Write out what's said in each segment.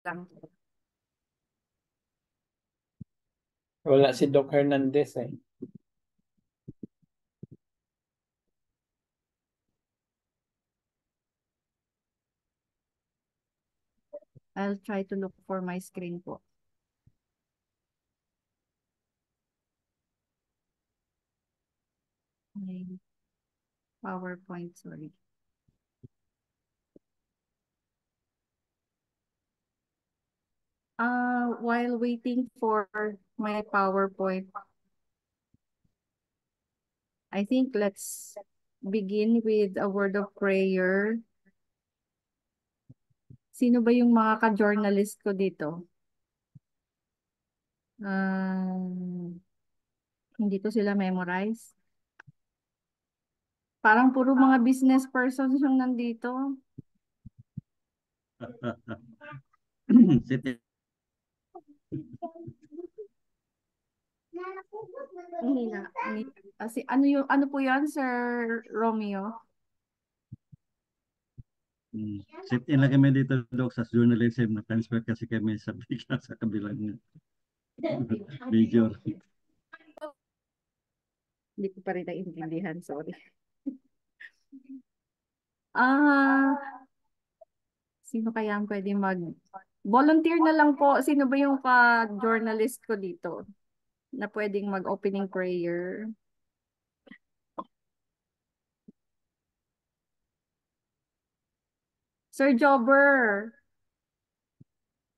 lang. Wala si Doc Hernandez eh. I'll try to look for my screen po. My PowerPoint, sorry. While waiting for my PowerPoint, I think let's begin with a word of prayer. Sino ba yung mga ka-journalist ko dito? Hindi ko sila memorize. Parang puro mga business persons yung nandito. City. Ang hina. Ano po yan, Sir Romeo? Sit in lang kami dito, Dok, sa journalism. Na-transfer kasi kami sa bigla sa kabilang major. Hindi ko pa rin naiintindihan, sorry. Ah, sino kaya ang pwede volunteer na lang po. Sino ba yung ka-journalist ko dito na pwedeng mag-opening prayer? Sir Jobber.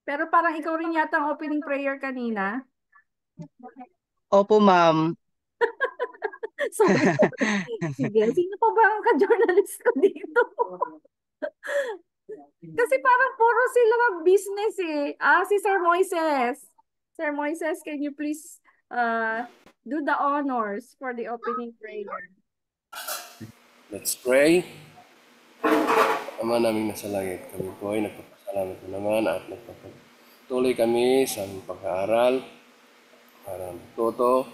Pero parang ikaw rin yata ang opening prayer kanina. Opo, ma'am. Sorry. Sige, sino pa ba ang ka-journalist ko dito? Kasi parang puro sila mag-business eh. Si Sir Moises. Sir Moises, can you please do the honors for the opening prayer? Let's pray. Ama naming nasa langit, kami po ay nagpapasalamat mo naman at nagpapatuloy kami sa aming pag-aaral para matuto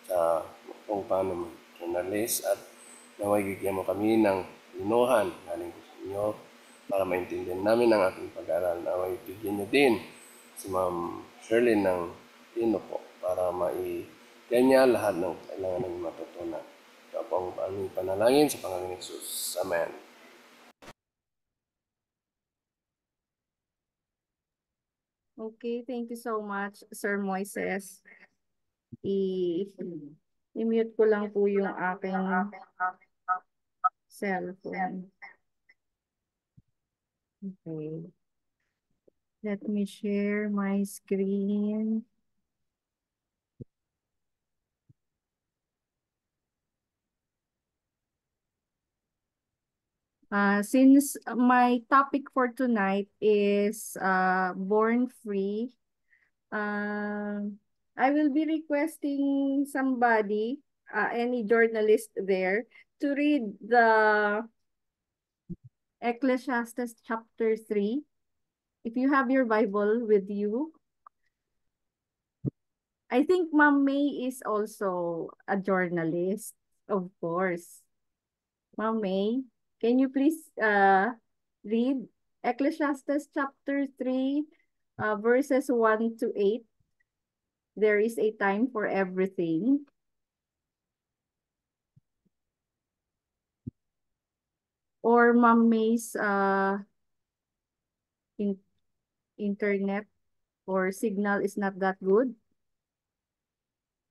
sa kung paano mag-journalist at naway bigyan mo kami ng linuhan galing sa inyo para maintindihan namin ang ating pag-aaral. Naway bigyan niyo din si Ma'am Shirley ng tino po para maigyan niya lahat ng kailangan namin matutunan. Ito po ang aming panalangin sa pangalan ni Jesus. Amen. Okay, thank you so much, Sir Moises. I-mute ko lang po yung aking cellphone. Okay. Let me share my screen. Since my topic for tonight is Born Free, I will be requesting somebody, any journalist there, to read the Ecclesiastes chapter 3. If you have your Bible with you, I think Ma'am May is also a journalist, of course. Ma'am May, can you please read Ecclesiastes chapter 3, verses 1 to 8? There is a time for everything. Or Ma'am May's in internet or signal is not that good.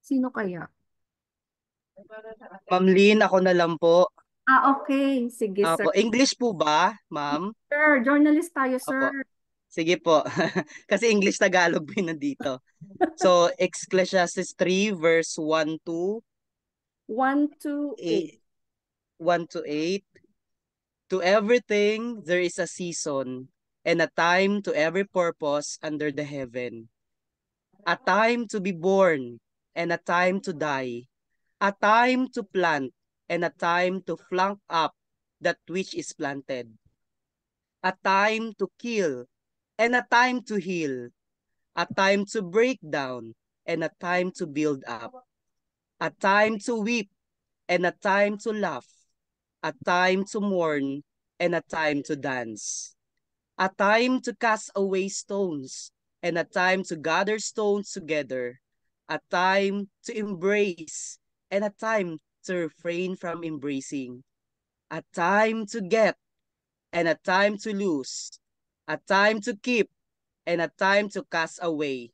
Sino kaya? Ma'am Lynn, ako na lang po. Okay. Sige, sir. Apo, English po ba, ma'am? Sir, journalist tayo, sir. Apo. Sige po. Kasi English-Tagalog po nandito. So, Ecclesiastes 3 verse 1 to 1 to 8. 1 to 8. To everything there is a season and a time to every purpose under the heaven. A time to be born and a time to die. A time to plant and a time to pluck up that which is planted. A time to kill and a time to heal. A time to break down and a time to build up. A time to weep and a time to laugh. A time to mourn and a time to dance. a time to cast away stones, and a time to gather stones together, a time to embrace, and a time to refrain from embracing, a time to get, and a time to lose, a time to keep, and a time to cast away,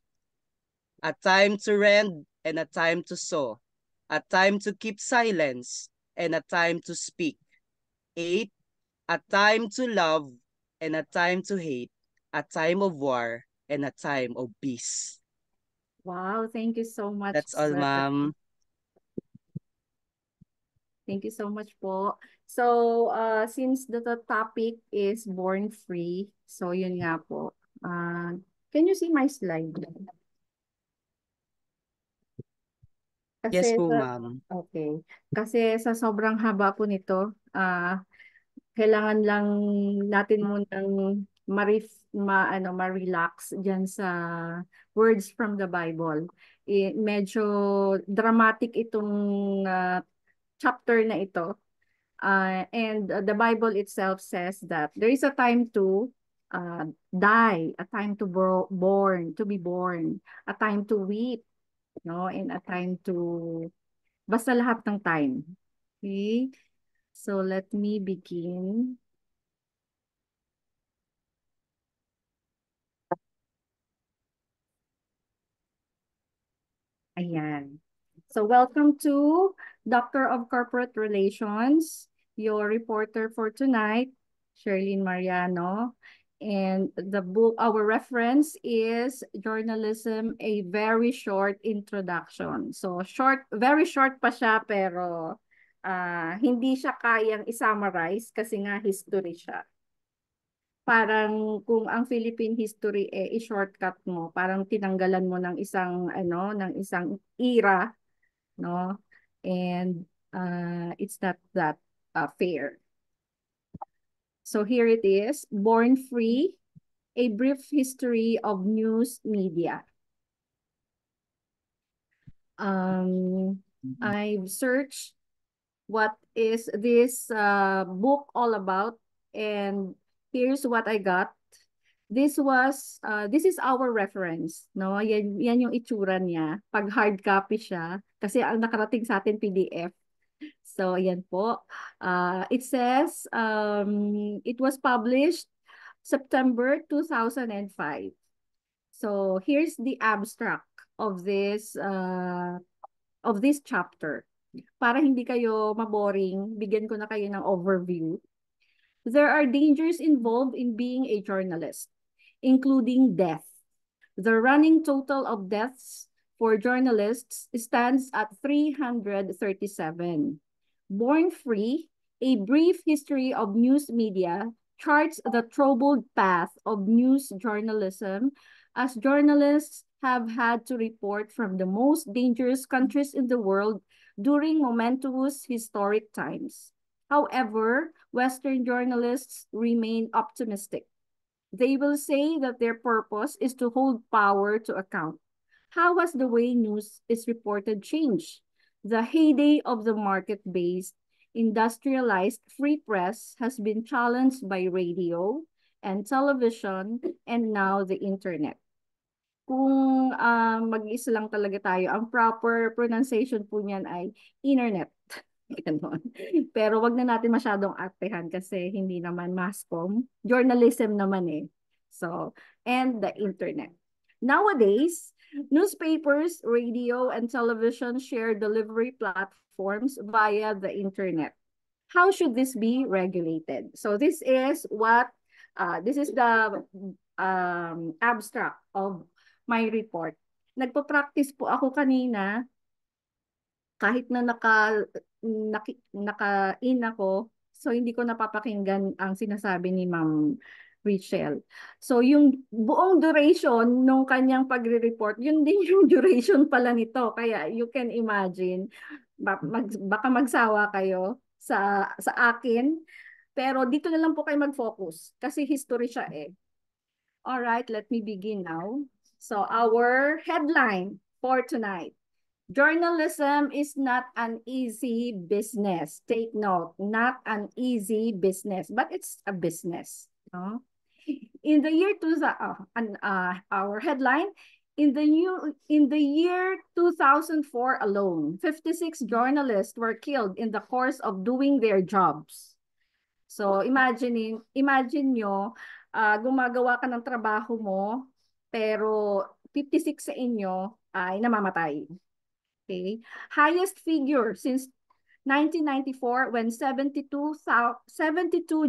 a time to rend, and a time to sow, a time to keep silence, and a time to speak. 8. A time to love, and a time to hate, a time of war, and a time of peace. Wow, thank you so much, That's all, sir. ma'am. Thank you so much po. So, since the topic is born free, so yun nga po. Can you see my slide? Yes Kasi po, sa, ma'am. okay. Kasi sa sobrang haba po nito, kailangan lang natin munang ma-relax diyan sa words from the Bible. Medyo dramatic itong chapter na ito. And the Bible itself says that there is a time to die, a time to to be born, a time to weep, no, and a time to basta lahat ng time. Okay? So let me begin. Ayan. So welcome to Doctor of Corporate Relations, your reporter for tonight, Sherlyn Mariano. And the book, our reference is Journalism, a very short introduction. So short, very short pa siya, pero hindi siya kayang i-summarize kasi nga history siya. Parang kung ang Philippine history i-shortcut mo, parang tinanggalan mo ng isang era, no? And it's not that fair. So here it is, Born Free, a brief history of news media. I've searched what is this book all about, and here's what I got. This is our reference, no? Yan yung itsura niya. Pag hard copy siya, kasi ang nakarating sa atin PDF. So, yan po. It says, it was published September 2005. So, here's the abstract of this chapter. Para hindi kayo maboring, bigyan ko na kayo ng overview. There are dangers involved in being a journalist, including death. The running total of deaths for journalists stands at 337. Born Free, a brief history of news media, charts the troubled path of news journalism as journalists have had to report from the most dangerous countries in the world during momentous historic times. However, Western journalists remain optimistic. They will say that their purpose is to hold power to account. How has the way news is reported changed? The heyday of the market-based, industrialized free press has been challenged by radio and television and now the internet. Kung mag-isa lang talaga tayo, ang proper pronunciation po niyan ay internet. Ganon. Pero wag na natin masyadong artehan kasi hindi naman mass comm. Journalism naman eh. So, and the internet. Nowadays, newspapers, radio, and television share delivery platforms via the internet. How should this be regulated? So this is the abstract of my report. Nagpa-practice po ako kanina kahit na naka-in ako, so hindi ko napapakinggan ang sinasabi ni Ma'am Richelle. So yung buong duration nung kanyang pagre-report, yun din yung duration pala nito. Kaya you can imagine, baka magsawa kayo sa akin. Pero dito na lang po kayo mag-focus kasi history siya eh. All right, let me begin now. So our headline for tonight. Journalism is not an easy business. Take note, not an easy business, but it's a business. No? In the year our headline, in the year 2004 alone, 56 journalists were killed in the course of doing their jobs. So imagine nyo, gumagawa ka ng trabaho mo, pero 56 sa inyo ay namamatay. Okay? Highest figure since 1994 when 72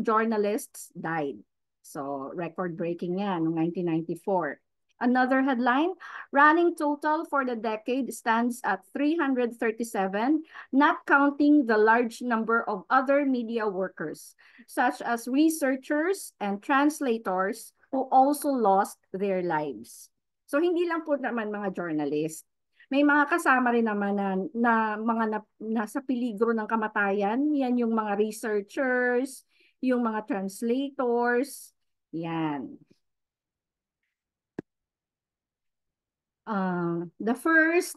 journalists died. So record-breaking yan noong 1994. Another headline, running total for the decade stands at 337, not counting the large number of other media workers, such as researchers and translators who also lost their lives. So hindi lang po naman mga journalists. May mga kasama rin naman nasa peligro ng kamatayan. Yan yung mga researchers, yung mga translators. Yan. The first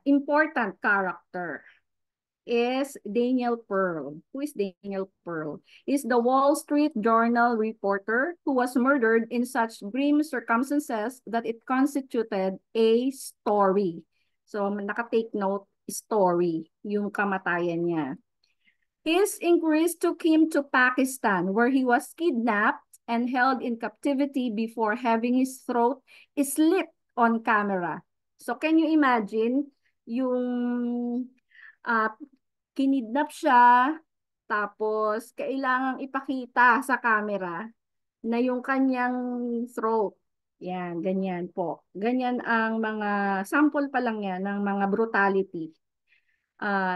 important character is Daniel Pearl. Who is Daniel Pearl? He's the Wall Street Journal reporter who was murdered in such grim circumstances that it constituted a story. So, naka-take note, story, yung kamatayan niya. His inquiries took him to Pakistan, where he was kidnapped and held in captivity before having his throat slit on camera. So, can you imagine yung kinidnap siya, tapos kailangang ipakita sa camera na yung kanyang throat. Yan, ganyan po. Ganyan ang mga sample pa lang yan ng mga brutality.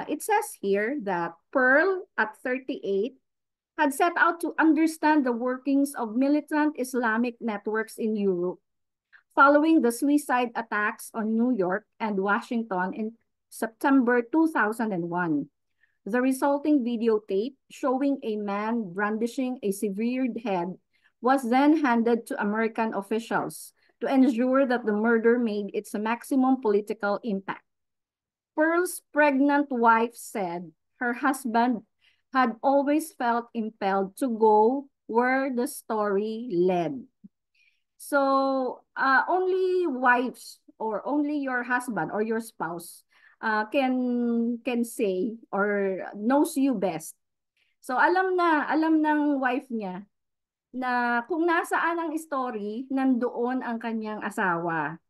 It says here that Pearl, at 38, had set out to understand the workings of militant Islamic networks in Europe following the suicide attacks on New York and Washington in September 2001. The resulting videotape showing a man brandishing a severed head was then handed to American officials to ensure that the murder made its maximum political impact. Pearl's pregnant wife said her husband had always felt impelled to go where the story led. So, only wives or only your husband or your spouse can say or knows you best. So alam ng wife niya na kung nasaan ang story, nandoon ang kanyang asawa.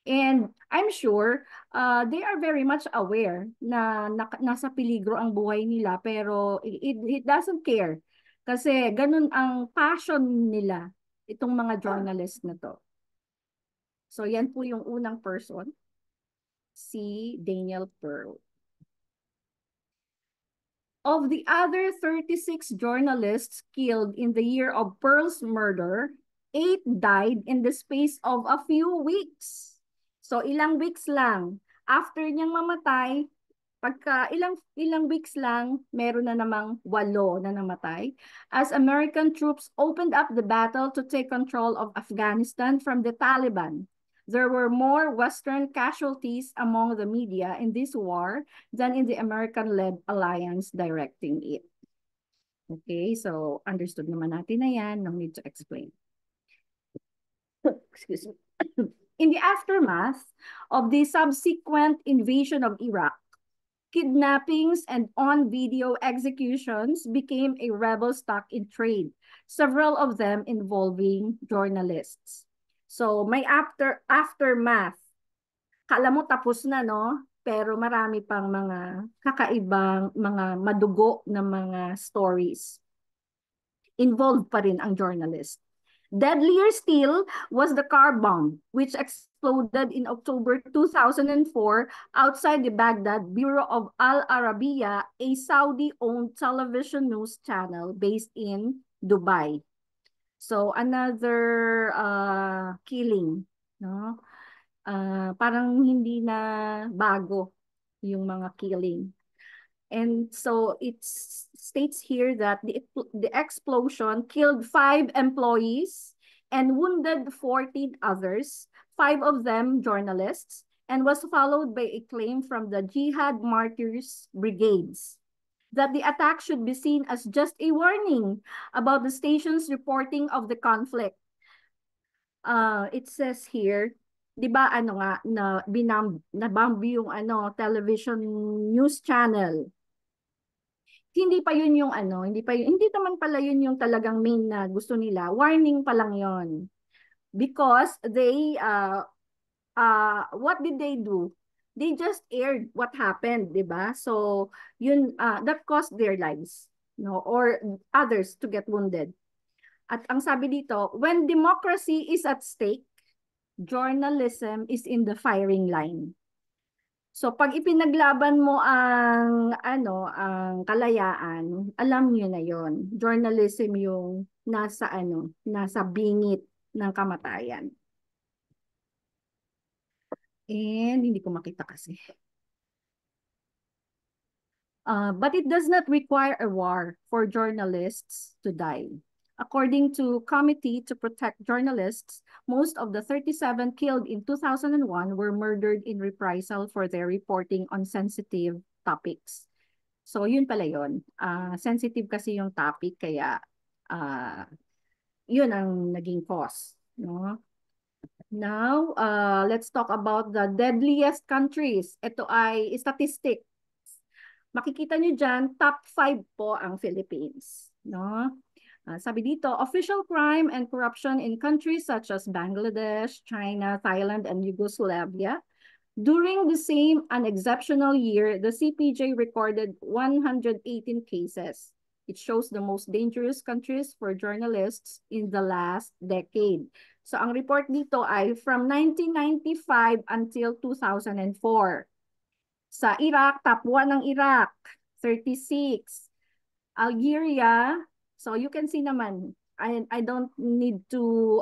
And I'm sure they are very much aware na nasa peligro ang buhay nila, pero it doesn't care. Kasi ganun ang passion nila, itong mga journalist na to. So yan po yung unang person. Si Daniel Pearl. Of the other 36 journalists killed in the year of Pearl's murder, 8 died in the space of a few weeks. So ilang weeks lang. After niyang mamatay, pagka ilang weeks lang, meron na namang 8 na namatay. As American troops opened up the battle to take control of Afghanistan from the Taliban. There were more Western casualties among the media in this war than in the American-led alliance directing it. Okay, so understood naman natin na yan. No need to explain. Excuse me. In the aftermath of the subsequent invasion of Iraq, kidnappings and on-video executions became a rebel stock in trade, several of them involving journalists. So may aftermath. Kala mo tapos na, no? Pero marami pang mga kakaibang, mga madugo na mga stories. Involved pa rin ang journalist. Deadlier still was the car bomb, which exploded in October 2004 outside the Baghdad Bureau of Al Arabiya, a Saudi-owned television news channel based in Dubai. So another killing, no? Parang hindi na bago yung mga killing. And so it states here that the explosion killed 5 employees and wounded 14 others, 5 of them journalists, and was followed by a claim from the Jihad Martyrs Brigades. that the attack should be seen as just a warning about the station's reporting of the conflict. It says here, 'di ba ano nga na nabomb yung television news channel. Hindi pa yun yung hindi naman pala yun yung talagang main na gusto nila. Warning pa lang yun. Because they what did they do? They just aired what happened, 'di ba? So, yun that cost their lives, no, or others to get wounded. At ang sabi dito, when democracy is at stake, journalism is in the firing line. So pag ipinaglaban mo ang ang kalayaan, alam niyo na 'yon. Journalism yung nasa bingit ng kamatayan. And hindi ko makita kasi. But it does not require a war for journalists to die. According to Committee to Protect Journalists, most of the 37 killed in 2001 were murdered in reprisal for their reporting on sensitive topics. So yun pala yun. Sensitive kasi yung topic, kaya yun ang naging cause. No? Now, let's talk about the deadliest countries. Ito ay statistics. Makikita nyo dyan, top 5 po ang Philippines. No? Sabi dito, official crime and corruption in countries such as Bangladesh, China, Thailand, and Yugoslavia. During the same unexceptional year, the CPJ recorded 118 cases. It shows the most dangerous countries for journalists in the last decade. So ang report dito ay from 1995 until 2004. Sa Iraq, top 1 ng Iraq, 36. Algeria, so you can see naman, I don't need to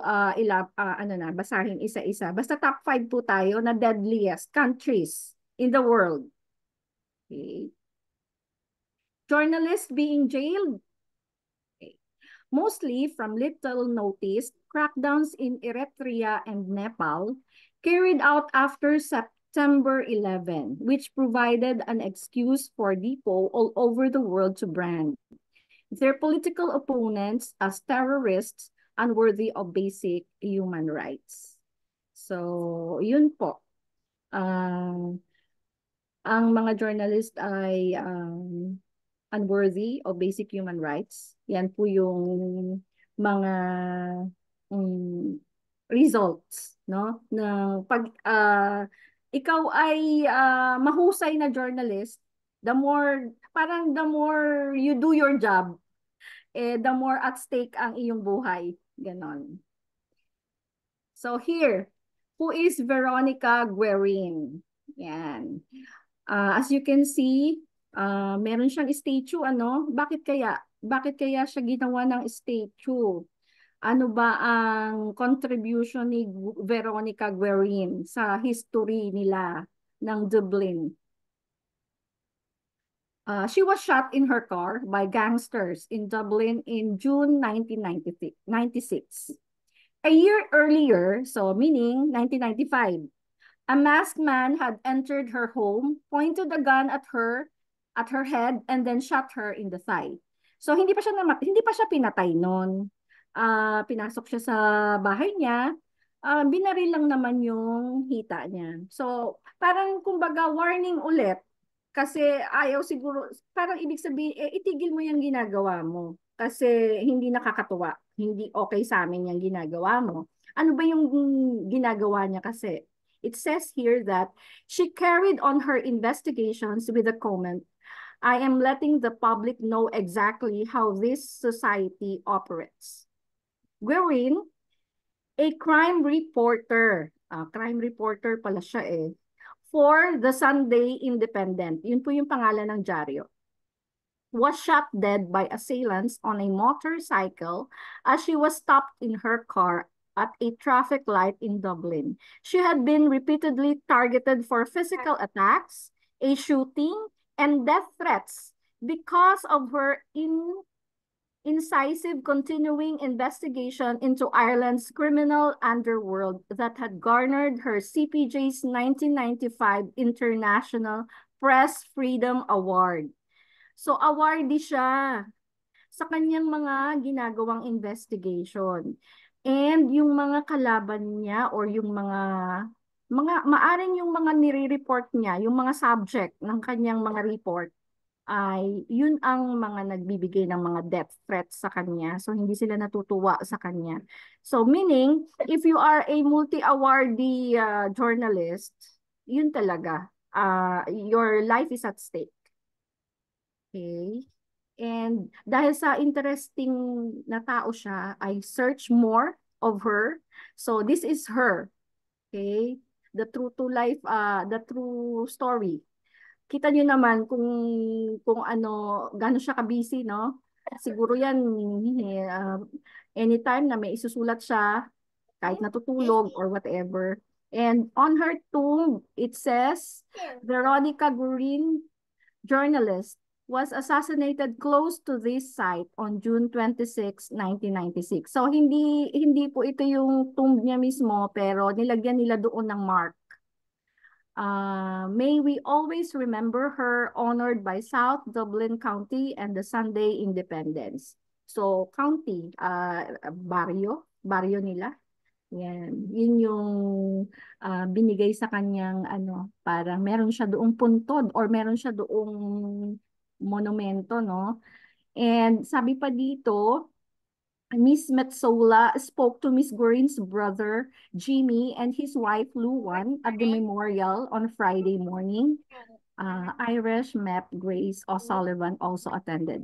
basahin isa-isa. Basta top 5 po tayo na deadliest countries in the world. Okay. Journalists being jailed. Okay. Mostly from little notice, crackdowns in Eritrea and Nepal carried out after September 11, which provided an excuse for DPO all over the world to brand their political opponents as terrorists unworthy of basic human rights. So, yun po. Ang mga journalist ay unworthy of basic human rights. Yan po yung mga results, no? Na pag ikaw ay mahusay na journalist, the more you do your job, the more at stake ang iyong buhay. Ganon. So here, who is Veronica Guerin? Yan. As you can see, meron siyang statue, Bakit kaya siya ginawa ng statue? Ano ba ang contribution ni Veronica Guerin sa history nila ng Dublin? She was shot in her car by gangsters in Dublin in June 1996. A year earlier, so meaning 1995, a masked man had entered her home, pointed a gun at her head, and then shot her in the thigh. So hindi pa siya pinatay noon. Pinasok siya sa bahay niya, binaril lang naman yung hita niya. So parang kumbaga warning ulit. Kasi ayaw siguro, parang ibig sabihin, itigil mo yung ginagawa mo. Kasi hindi nakakatuwa. Hindi okay sa amin yung ginagawa mo. Ano ba yung ginagawa niya kasi? It says here that she carried on her investigations with the comment, I am letting the public know exactly how this society operates. Guerin, a crime reporter pala siya for the Sunday Independent, yun po yung pangalan ng dyaryo, was shot dead by assailants on a motorcycle as she was stopped in her car at a traffic light in Dublin. She had been repeatedly targeted for physical attacks, a shooting, and death threats because of her incisive continuing investigation into Ireland's criminal underworld that had garnered her CPJ's 1995 International Press Freedom Award. So awardee siya sa kanyang mga ginagawang investigation. And yung mga kalaban niya or yung maaring yung mga nire-report niya, yung mga subject ng kanyang mga report, ay yun ang mga nagbibigay ng mga death threats sa kanya. So hindi sila natutuwa sa kanya. So meaning, if you are a multi-awardee journalist, yun talaga. Your life is at stake. Okay? And dahil sa interesting na tao siya, I search more of her. So this is her. Okay? The true to life, the true story. Kita niyo naman kung ano, gaano siya ka-busy, no? Siguro yan, anytime na may isusulat siya, kahit natutulog or whatever. And on her tomb, it says, Veronica Gurin, journalist, was assassinated close to this site on June 26, 1996. So hindi po ito yung tomb niya mismo, pero nilagyan nila doon ng mark. May we always remember her, honored by South Dublin County and the Sunday Independence. So county, baryo nila. Yan, yun yung binigay sa kanyang parang meron siya doong puntod or meron siya doong monumento, no? And sabi pa dito, Miss Metsola spoke to Miss Gurin's brother, Jimmy, and his wife, Luwan, at the memorial on Friday morning. Irish Map Grace O'Sullivan also attended.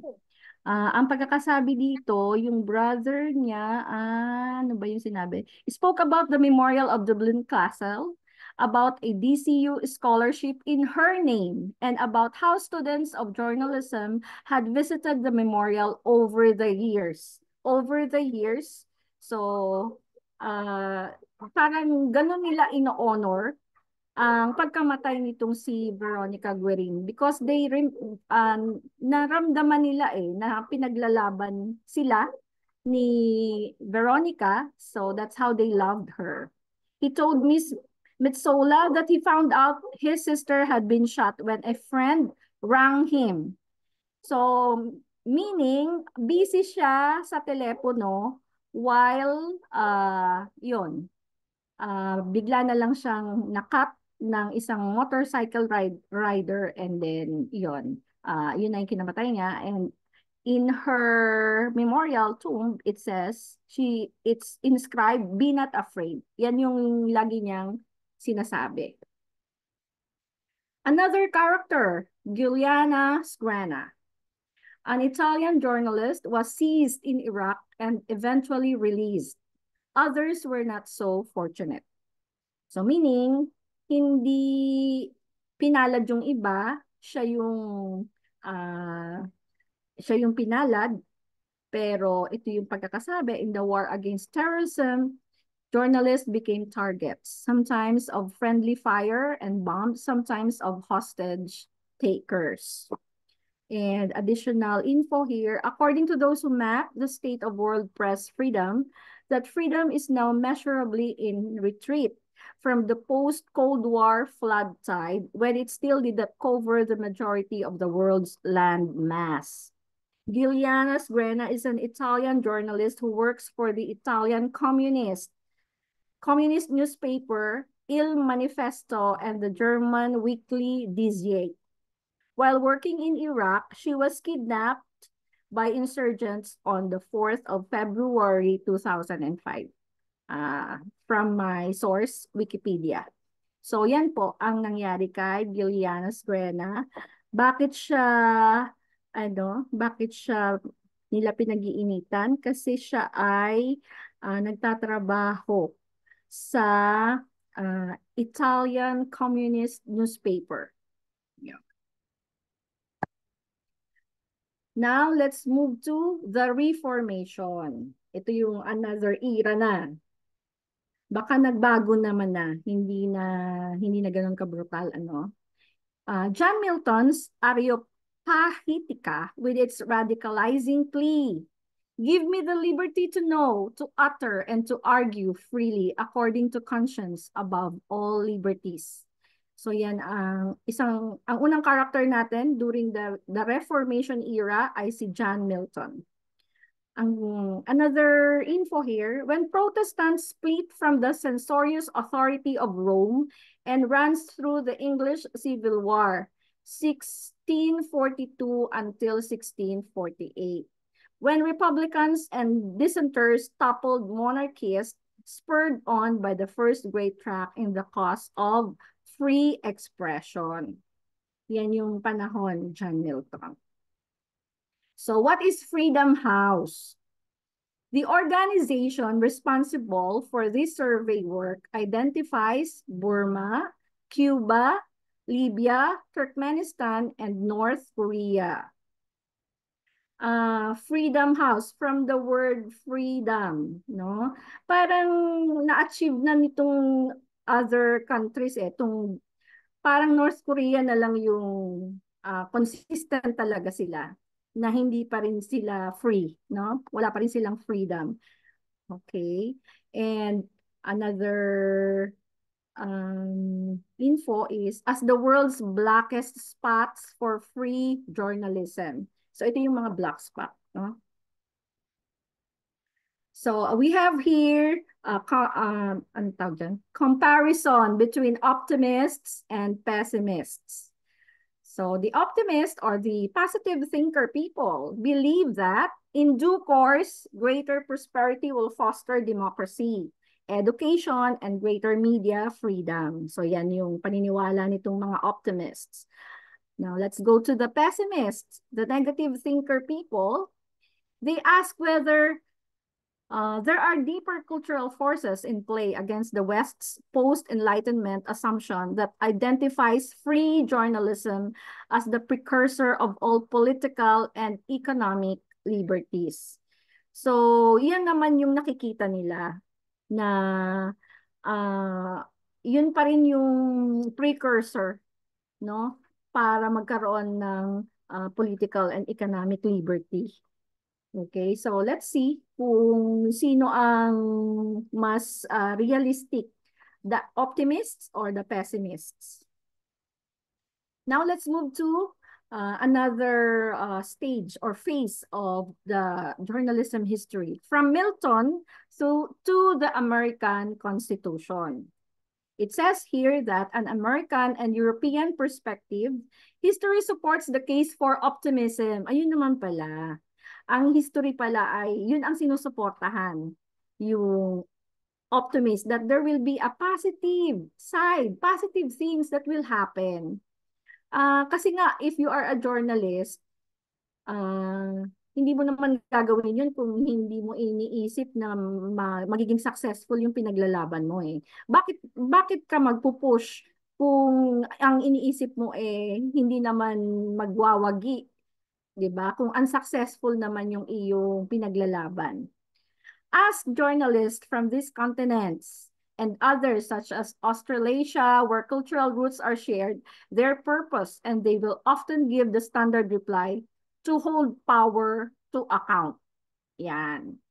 Ang pagkakasabi dito, yung brother niya, ano ba yung sinabi? Spoke about the memorial of Dublin Castle, about a DCU scholarship in her name, and about how students of journalism had visited the memorial over the years. So, parang ganun nila ino-honor ang pagkamatay nitong si Veronica Guerin because naramdaman nila na pinaglalaban sila ni Veronica, so that's how they loved her. He told Miss Metsola that he found out his sister had been shot when a friend rang him. So, meaning, busy siya sa telepono while, bigla na lang siyang nakap ng isang motorcycle rider and then yun na yung kinamatay niya. And in her memorial tomb, it says, it's inscribed, "Be not afraid." Yan yung lagi niyang sinasabi. Another character, Giuliana Sgrana. An Italian journalist was seized in Iraq and eventually released. Others were not so fortunate. So meaning, hindi pinalad yung iba, siya yung pinalad, pero ito yung pagkakasabi, in the war against terrorism, journalists became targets, sometimes of friendly fire and bombs, sometimes of hostage takers. And additional info here, according to those who map the state of world press freedom, that freedom is now measurably in retreat from the post-Cold War flood tide when it still did not cover the majority of the world's land mass. Giuliana Sgrena is an Italian journalist who works for the Italian communist newspaper Il Manifesto and the German weekly Die Zeit. While working in Iraq, she was kidnapped by insurgents on the 4th of February 2005. From my source, Wikipedia. So yan po ang nangyari kay Giuliana Sgrena. Bakit siya nila pinag-iinitan? Kasi siya ay nagtatrabaho sa Italian communist newspaper. Now, let's move to the Reformation. Ito yung another era na. Baka nagbago naman na, hindi na ganun ka-brutal, John Milton's Areopagitica with its radicalizing plea. Give me the liberty to know, to utter, and to argue freely according to conscience above all liberties. So yan ang unang character natin during the Reformation era ay si John Milton. Another info here, when Protestants split from the censorious authority of Rome and runs through the English Civil War, 1642 until 1648. When Republicans and dissenters toppled monarchists, spurred on by the first great track in the cause of free expression. Yan yung panahon, John Milton. So what is Freedom House? The organization responsible for this survey work identifies Burma, Cuba, Libya, Turkmenistan, and North Korea. Freedom House, from the word freedom, no? Parang na-achieve na nitong other countries itong parang North Korea na lang yung consistent talaga sila na hindi pa rin sila free, no? Wala pa rin silang freedom. Okay. And another info is as the world's blackest spots for free journalism. So ito yung mga black spot, no? So we have here comparison between optimists and pessimists. So the optimist or the positive thinker people believe that in due course, greater prosperity will foster democracy, education, and greater media freedom. So yan yung paniniwala nitong mga optimists. Now let's go to the pessimists, the negative thinker people. They ask whether there are deeper cultural forces in play against the West's post-Enlightenment assumption that identifies free journalism as the precursor of all political and economic liberties. So, yan naman yung nakikita nila na yun pa rin yung precursor, no? Para magkaroon ng political and economic liberty. Okay, so let's see kung sino ang mas realistic, the optimists or the pessimists. Now let's move to another stage or phase of the journalism history, from Milton to the American Constitution. It says here that an American and European perspective, history supports the case for optimism. Ayun naman pala. Ang history pala ay, yun ang sinusuportahan. Yung optimist, that there will be a positive side, positive things that will happen. Kasi nga, if you are a journalist, hindi mo naman gagawin yun kung hindi mo iniisip na magiging successful yung pinaglalaban mo eh. Bakit ka magpupush kung ang iniisip mo eh hindi naman magwawagi? Diba? Kung unsuccessful naman yung iyong pinaglalaban. Ask journalists from these continents and others such as Australasia, where cultural roots are shared, their purpose, and they will often give the standard reply to hold power to account. Yan.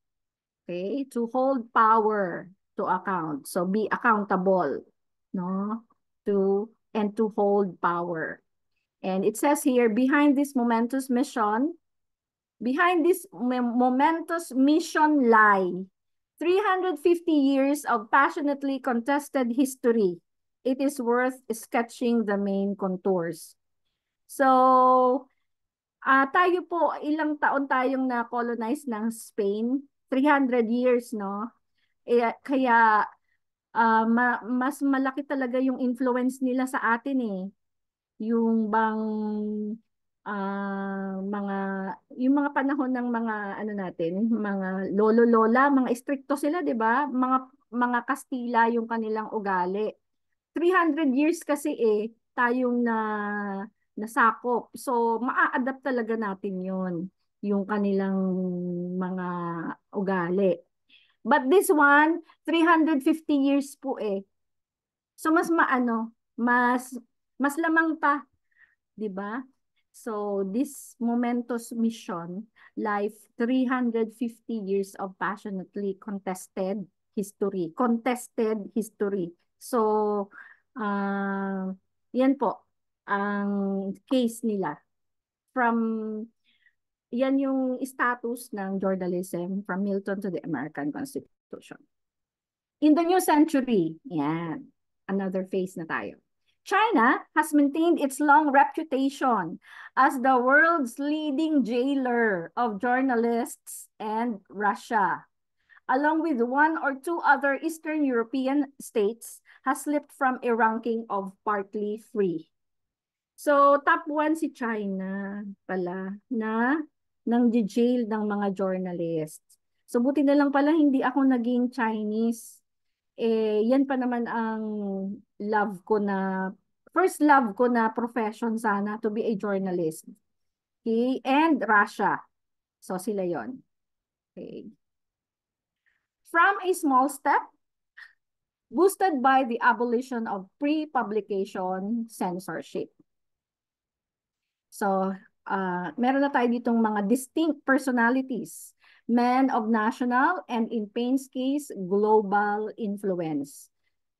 Okay? To hold power to account. So be accountable, no? And to hold power. And it says here, behind this momentous mission lie 350 years of passionately contested history. It is worth sketching the main contours. So, tayo po, ilang taon tayong na-colonize ng Spain? 300 years, no? Kaya, mas malaki talaga yung influence nila sa atin eh. Yung bang yung mga panahon ng mga ano natin, mga lolo-lola, mga istrikto sila, 'di ba? Mga Kastila yung kanilang ugali. 300 years kasi tayong nasakop. So maa-adapt talaga natin 'yon, yung kanilang mga ugali. But this one, 350 years po So mas mas lamang pa, 'di ba? So this momentous mission, life 350 years of passionately contested history. So Yan po ang case nila. Yan yung status ng journalism from Milton to the American Constitution. In the new century, yan, another phase na tayo. China has maintained its long reputation as the world's leading jailer of journalists, and Russia, along with one or two other Eastern European states, has slipped from a ranking of partly free. So, top 1 si China pala na nang jail ng mga journalists. So, buti na lang pala hindi ako naging Chinese. Yan pa naman ang first love ko na profession sana, to be a journalist. Okay? And Russia. So, sila yon. Okay. From a small step, boosted by the abolition of pre-publication censorship. So, meron na tayo ditong mga distinct personalities, men of national and in Paine's case, global influence.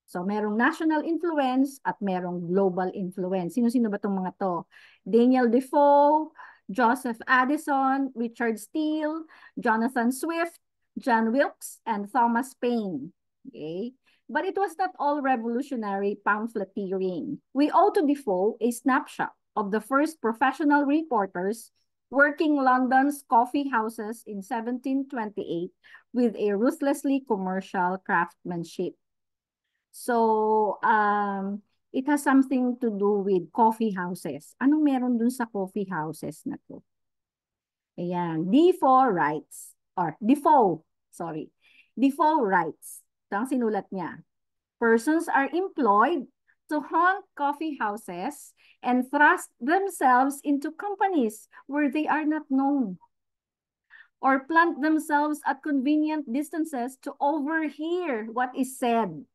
So, merong national influence at merong global influence. Sino-sino ba itong mga to? Daniel Defoe, Joseph Addison, Richard Steele, Jonathan Swift, John Wilkes, and Thomas Paine. Okay? But it was not all revolutionary pamphleteering. We owe to Defoe a snapshot of the first professional reporters working London's coffee houses in 1728 with a ruthlessly commercial craftsmanship. So, it has something to do with coffee houses. Anong meron dun sa coffee houses na to? Ayan, Defoe writes. Ito ang sinulat niya. Persons are employed to haunt coffee houses and thrust themselves into companies where they are not known, or plant themselves at convenient distances to overhear what is said.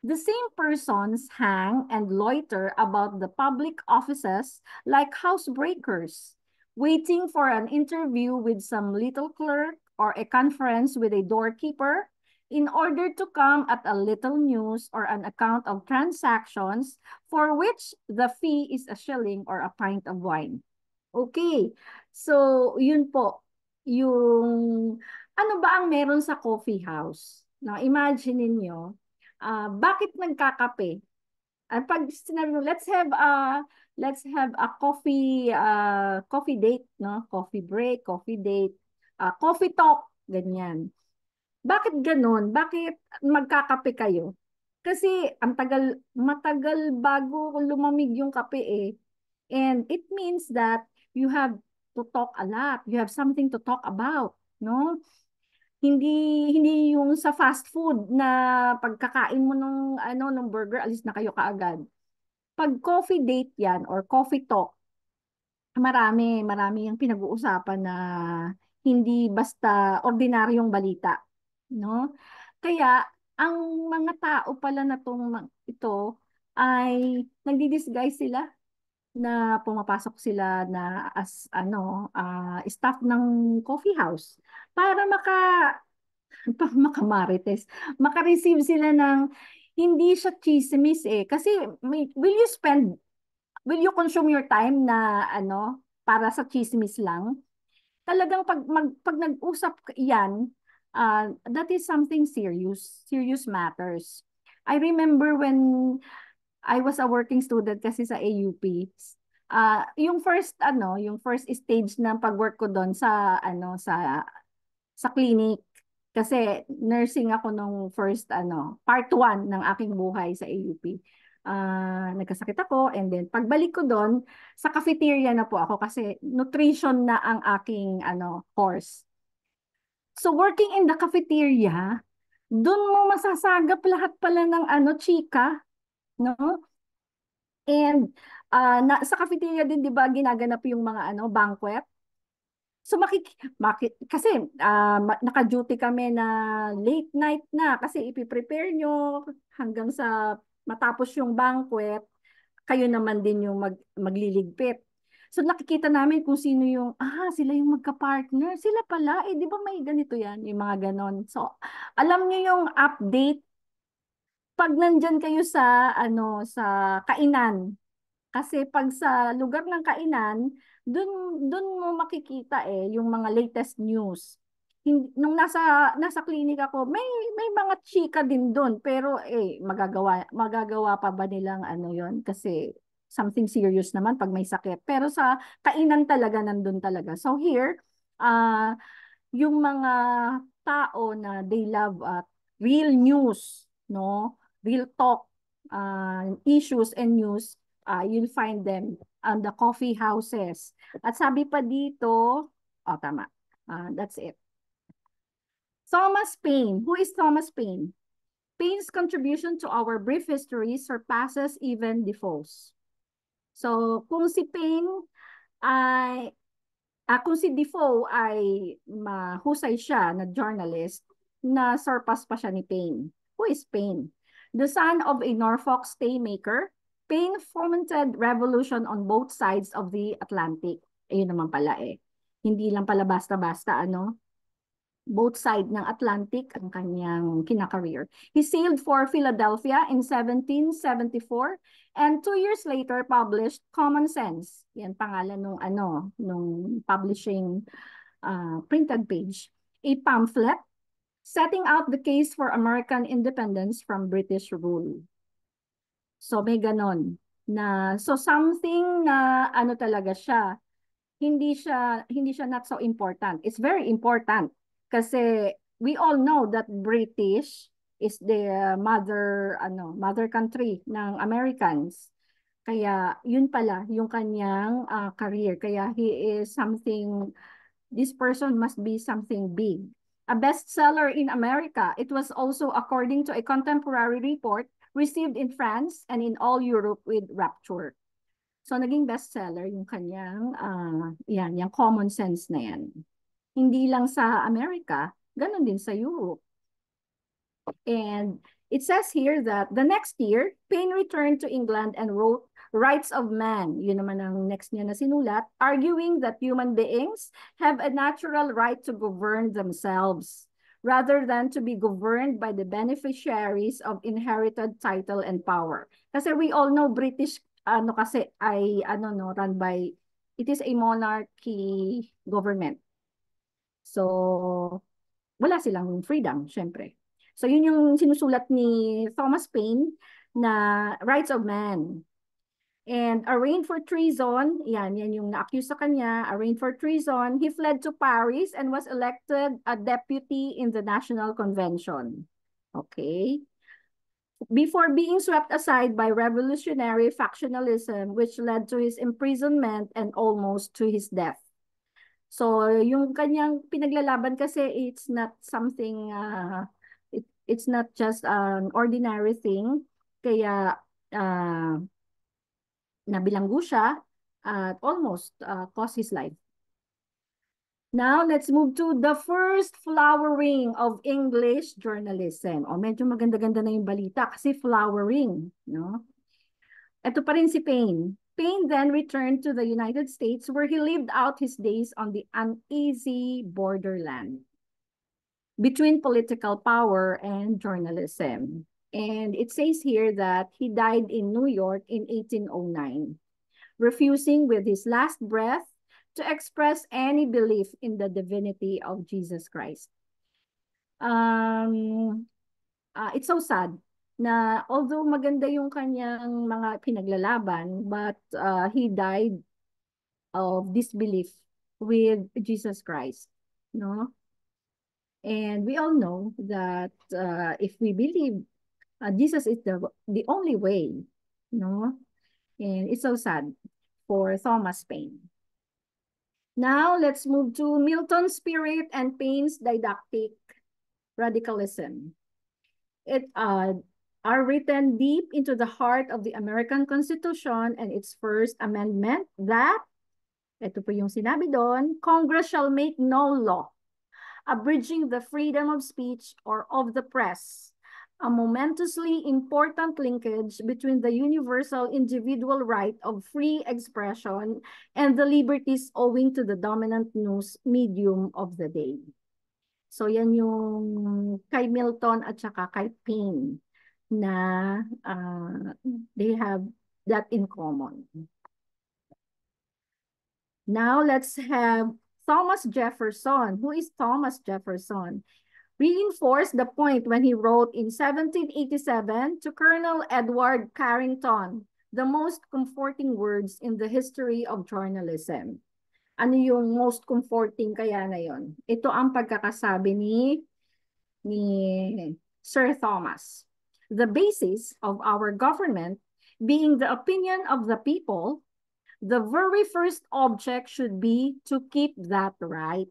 The same persons hang and loiter about the public offices like housebreakers, waiting for an interview with some little clerk or a conference with a doorkeeper in order to come at a little news or an account of transactions for which the fee is a shilling or a pint of wine. Okay, so yun po, yung ano ba ang meron sa coffee house? Now, imagine niyo, bakit nagkakape? At pag sinabi mo, let's have a coffee date, no? Coffee break, coffee date, coffee talk, ganyan. Bakit ganun? Bakit magkakape kayo? Kasi matagal bago lumamig yung kape eh. And it means that you have to talk a lot. You have something to talk about, no? Hindi yung sa fast food na pagkakain mo ng burger, alis na kayo kaagad. Pag coffee date yan or coffee talk, marami yung pinag-uusapan na hindi basta ordinaryong balita, no? Kaya ang mga tao pala na ito ay nagdi-disguise sila na pumapasok sila na as staff ng coffee house para makamarites, maka-receive sila ng hindi siya chismis eh. Kasi will you consume your time na para sa chismis lang? Talagang pag nag-usap yan, that is something serious matters. I remember when I was a working student kasi sa AUP, yung first stage ng pag-work ko doon sa clinic, kasi nursing ako nung first part 1 ng aking buhay sa AUP. Nagkasakit ako, and then pagbalik ko doon sa cafeteria na po ako kasi nutrition na ang aking course. So working in the cafeteria, doon mo masasagap lahat pala ng chika, no? And sa cafeteria din 'di ba ginaganap yung mga banquet. So kasi naka-duty kami na late night na kasi ipiprepare nyo hanggang sa matapos yung banquet, kayo naman din yung magliligpit. So nakikita namin kung sino sila yung magka-partner. Sila pala, di ba may ganito yan, yung mga ganon. So alam nyo yung update pag nandyan kayo sa sa kainan, kasi pag sa lugar ng kainan, dun mo makikita yung mga latest news. Nung nasa clinic ako, may mga chika din doon, pero magagawa pa ba nilang yon, kasi something serious naman pag may sakit. Pero sa kainan talaga nandun talaga. So here, yung mga tao na they love real news, no? Real talk, issues and news, you'll find them on the coffee houses. At sabi pa dito, tama. That's it. Thomas Paine. Who is Thomas Paine? Paine's contribution to our brief history surpasses even Defoe's. So, kung si Paine ay kung si Defoe ay mahusay siya na journalist, na surpass pa siya ni Paine. Who is Paine? The son of a Norfolk staymaker, Paine fomented revolution on both sides of the Atlantic. Ayun naman pala Hindi lang pala basta-basta both side ng Atlantic ang kanyang kinakareer. He sailed for Philadelphia in 1774 and 2 years later published Common Sense. Yan pangalan nung publishing printed page. A pamphlet setting out the case for American independence from British rule. So may ganon so something na talaga siya. Hindi siya not so important. It's very important kasi we all know that British is the mother country ng Americans. Kaya yun pala yung kanyang career. Kaya this person must be something big. A bestseller in America, it was also, according to a contemporary report, received in France and in all Europe with rapture. So, naging bestseller yung kanyang, yung Common Sense na yan. Hindi lang sa America, ganun din sa Europe. And it says here that the next year, Paine returned to England and wrote Rights of Man. Yun naman ang next niya na sinulat, arguing that human beings have a natural right to govern themselves rather than to be governed by the beneficiaries of inherited title and power. Kasi we all know British kasi ay run by, it is a monarchy government. So wala silang freedom, syempre. So yun yung sinusulat ni Thomas Paine na Rights of Man. And arraigned for treason, yan yung na-accuse sa kanya, arraigned for treason, he fled to Paris and was elected a deputy in the National Convention. Okay. Before being swept aside by revolutionary factionalism, which led to his imprisonment and almost to his death. So, yung kanyang pinaglalaban kasi, it's not something, it's not just an ordinary thing. Kaya, nabilanggo siya at almost cost his life. Now, let's move to the first flowering of English journalism. Medyo maganda-ganda na yung balita kasi flowering, no? Ito pa rin si Paine. Paine then returned to the United States where he lived out his days on the uneasy borderland between political power and journalism. And it says here that he died in New York in 1809, refusing with his last breath to express any belief in the divinity of Jesus Christ. It's so sad na although maganda yung kanyang mga pinaglalaban, but he died of disbelief with Jesus Christ, no? And we all know that if we believe Jesus is the only way, no? And it's so sad for Thomas Paine. Now, let's move to Milton's spirit and Paine's didactic radicalism. It are written deep into the heart of the American Constitution and its first amendment that, ito po yung sinabi doon, Congress shall make no law abridging the freedom of speech or of the press, a momentously important linkage between the universal individual right of free expression and the liberties owing to the dominant news medium of the day. So yan yung kay Milton at saka kay Paine na they have that in common. Now let's have Thomas Jefferson. Who is Thomas Jefferson? Reinforced the point when he wrote in 1787 to Colonel Edward Carrington, the most comforting words in the history of journalism. Ano yung most comforting kaya na yon? Ito ang pagkakasabi ni Sir Thomas. The basis of our government being the opinion of the people, the very first object should be to keep that right.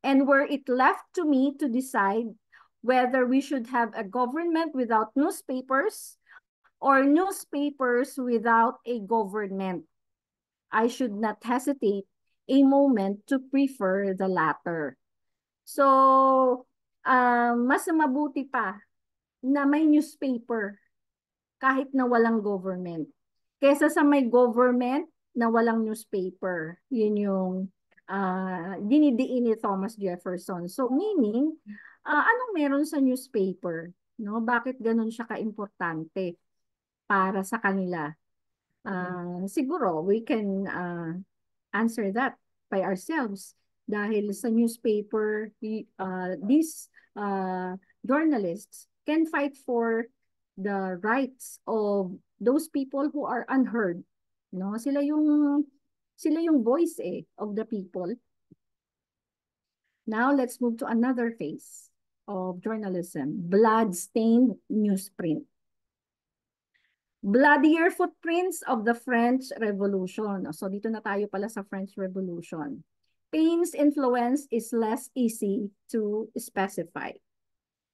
And were it left to me to decide whether we should have a government without newspapers or newspapers without a government, I should not hesitate a moment to prefer the latter. So, mas mabuti pa na may newspaper kahit na walang government kesa sa may government na walang newspaper. Yun yung dinidiin ni Thomas Jefferson. So meaning, anong meron sa newspaper? No? Bakit ganun siya kaimportante para sa kanila? Siguro, we can answer that by ourselves. Dahil sa newspaper, these journalists can fight for the rights of those people who are unheard. No? Sila yung voice of the people. Now let's move to another phase of journalism, blood-stained newsprint. Bloodier footprints of the French Revolution. So dito na tayo pala sa French Revolution. Paine's influence is less easy to specify.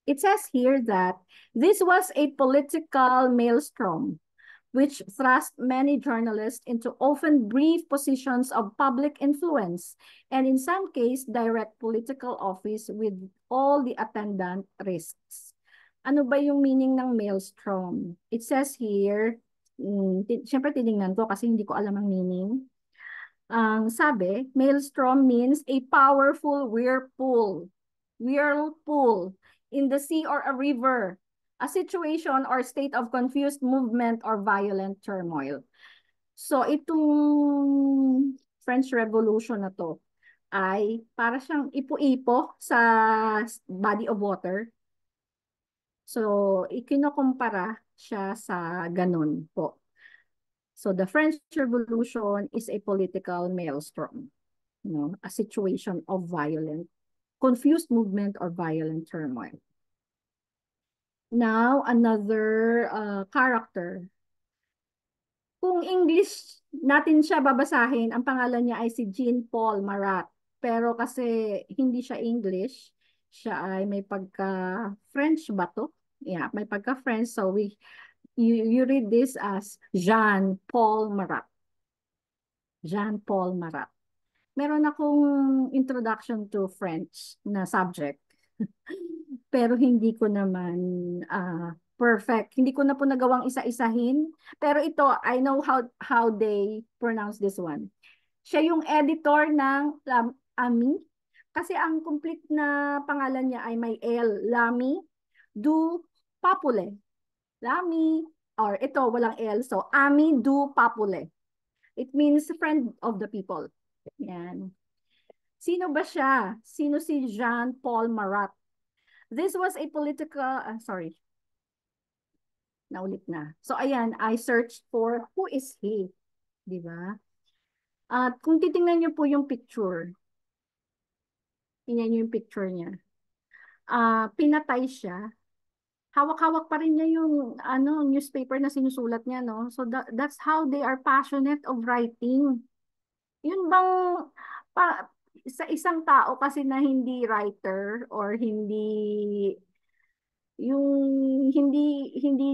It says here that this was a political maelstrom which thrust many journalists into often brief positions of public influence and in some cases direct political office with all the attendant risks. Ano ba yung meaning ng maelstrom? It says here, syempre tinignan ko kasi hindi ko alam ang meaning. Ang sabi, maelstrom means a powerful whirlpool in the sea or a river, a situation or state of confused movement or violent turmoil. So itong French Revolution na to ay para siyang ipo-ipo sa body of water. So ikinokumpara siya sa ganun po. So the French Revolution is a political maelstrom, a situation of violent, confused movement or violent turmoil. Now, another character. Kung English natin siya babasahin, ang pangalan niya ay si Jean-Paul Marat. Pero kasi hindi siya English, siya ay may pagka-French ba to? Yeah, may pagka-French. So you read this as Jean-Paul Marat. Jean-Paul Marat. Meron akong introduction to French na subject. Pero hindi ko naman perfect. Hindi ko na po nagawang isa-isahin. Pero ito, I know how they pronounce this one. Siya yung editor ng Ami. Kasi ang complete na pangalan niya ay may L. L'Ami du Peuple. L'Ami, or ito, walang L. So, Ami du Peuple. It means friend of the people. Yan. Sino ba siya? Sino si Jean-Paul Marat? This was a political, sorry. Naulit na. So, ayan, I searched for who is he? Diba? At kung titingnan niyo po yung picture, tingnan niyo yung picture niya. Pinatay siya. Hawak-hawak pa rin niya yung newspaper na sinusulat niya, no? So that's how they are passionate of writing. Yun bang sa isang tao kasi na hindi writer or hindi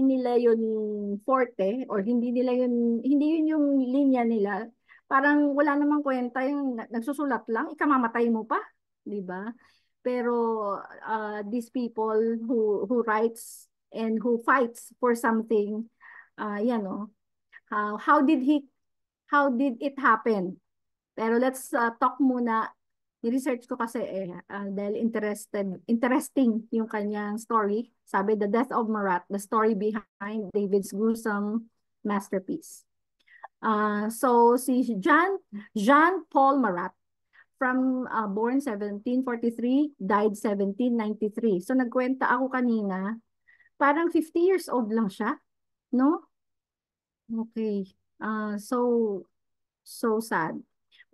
nila yun forte or hindi yun yung linya nila. Parang wala namang kwenta yung nagsusulat lang, ikamamatay mo pa, 'di ba? Pero these people who writes and who fights for something, how did it happen? Pero let's talk muna I-research ko kasi dahil interesting yung kanyang story. Sabi, The Death of Marat, the story behind David's gruesome masterpiece. So si Jean-Paul Marat, born 1743, died 1793. So nagkwenta ako kanina, parang 50 years old lang siya, no? Okay. So sad.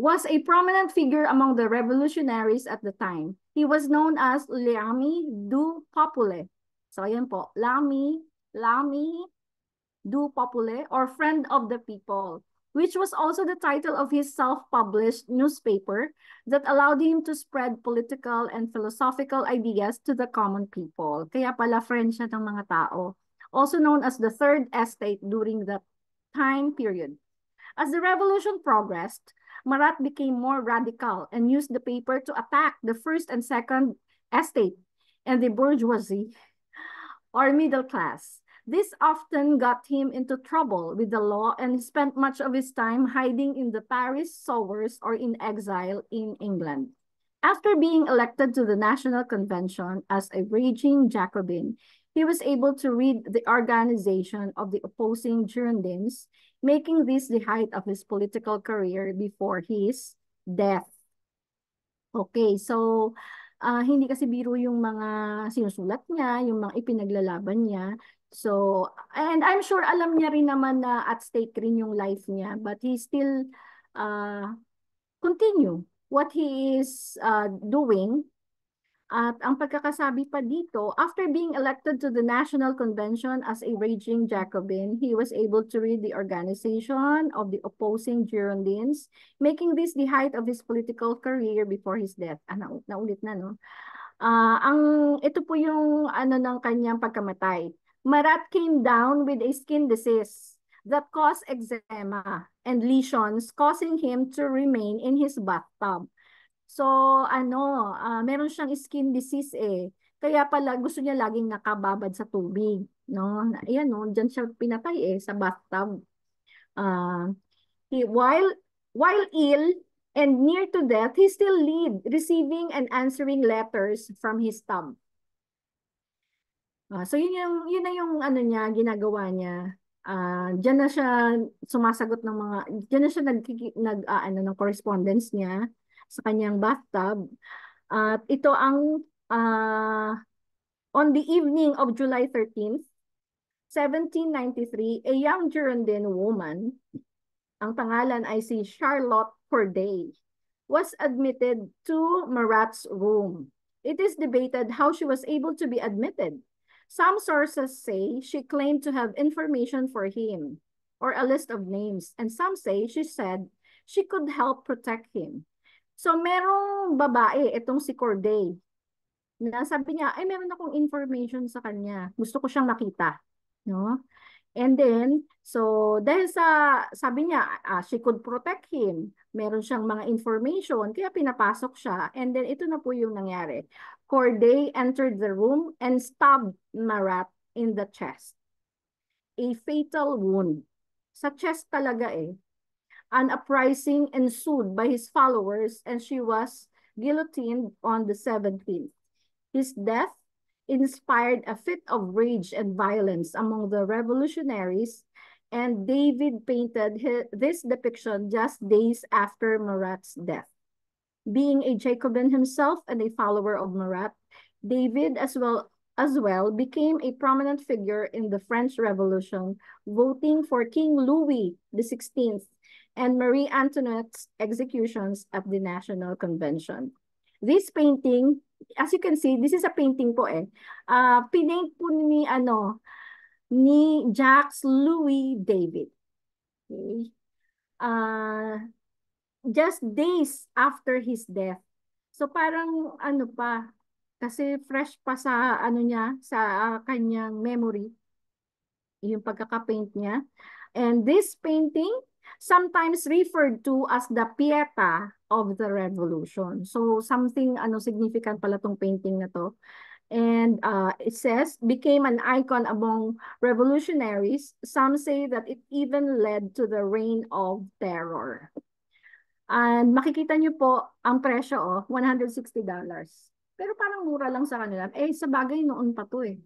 Was a prominent figure among the revolutionaries at the time. He was known as l'ami du popule. So ayan po, l'ami du popule, or friend of the people, which was also the title of his self-published newspaper that allowed him to spread political and philosophical ideas to the common people. Kaya pala friend siya ng mga tao. Also known as the Third Estate during that time period. As the revolution progressed, Marat became more radical and used the paper to attack the First and Second Estate and the bourgeoisie or middle class. This often got him into trouble with the law, and he spent much of his time hiding in the Paris sewers or in exile in England. After being elected to the National Convention as a raging Jacobin, he was able to read the organization of the opposing Girondins, making this the height of his political career before his death. Okay, so hindi kasi biro yung mga sinusulat niya, yung mga ipinaglalaban niya. So, and I'm sure alam niya rin naman na at stake rin yung life niya, but he still continue what he is doing. At ang pagkakasabi pa dito, after being elected to the National Convention as a raging Jacobin, he was able to read the organization of the opposing Girondins, making this the height of his political career before his death. Naulit na, no? Ito po yung ng kanyang pagkamatay. Marat came down with a skin disease that caused eczema and lesions, causing him to remain in his bathtub. So, meron siyang skin disease Kaya pala gusto niya laging nakababad sa tubig, no? Ayan, no, diyan siya pinatay sa bathtub. While ill and near to death, he still lived, receiving and answering letters from his tub. So yun na yung niya, ginagawa niya. Diyan na siya sumasagot ng mga, diyan na siya ng correspondence niya sa kanyang bathtub. At ito ang on the evening of July 13th, 1793, a young Girondin woman, ang pangalan ay si Charlotte Corday, was admitted to Marat's room. It is debated how she was able to be admitted. Some sources say she claimed to have information for him or a list of names, and some say she said she could help protect him. So, merong babae, itong si Corday, na sabi niya, ay, meron akong information sa kanya. Gusto ko siyang makita. No? And then, so, dahil sabi niya, she could protect him. Meron siyang mga information, kaya pinapasok siya. And then, ito na po yung nangyari. Corday entered the room and stabbed Marat in the chest. A fatal wound. Sa chest talaga An uprising ensued by his followers, and she was guillotined on the 17th. His death inspired a fit of rage and violence among the revolutionaries, and David painted this depiction just days after Marat's death. Being a Jacobin himself and a follower of Marat, David as well became a prominent figure in the French Revolution, voting for King Louis XVI and Marie Antoinette's executions at the National Convention. This painting, as you can see, this is a painting po pinaint po ni Jacques Louis David. Okay. Just days after his death. So parang kasi fresh pa sa niya, sa kanyang memory, yung pagkakapaint niya. And this painting sometimes referred to as the Pieta of the Revolution. So something significant pala tong painting na to. And it says, became an icon among revolutionaries. Some say that it even led to the reign of terror. And makikita nyo po, ang presyo, $160. Pero parang mura lang sa kanila. Eh, sa bagay noon pa to eh.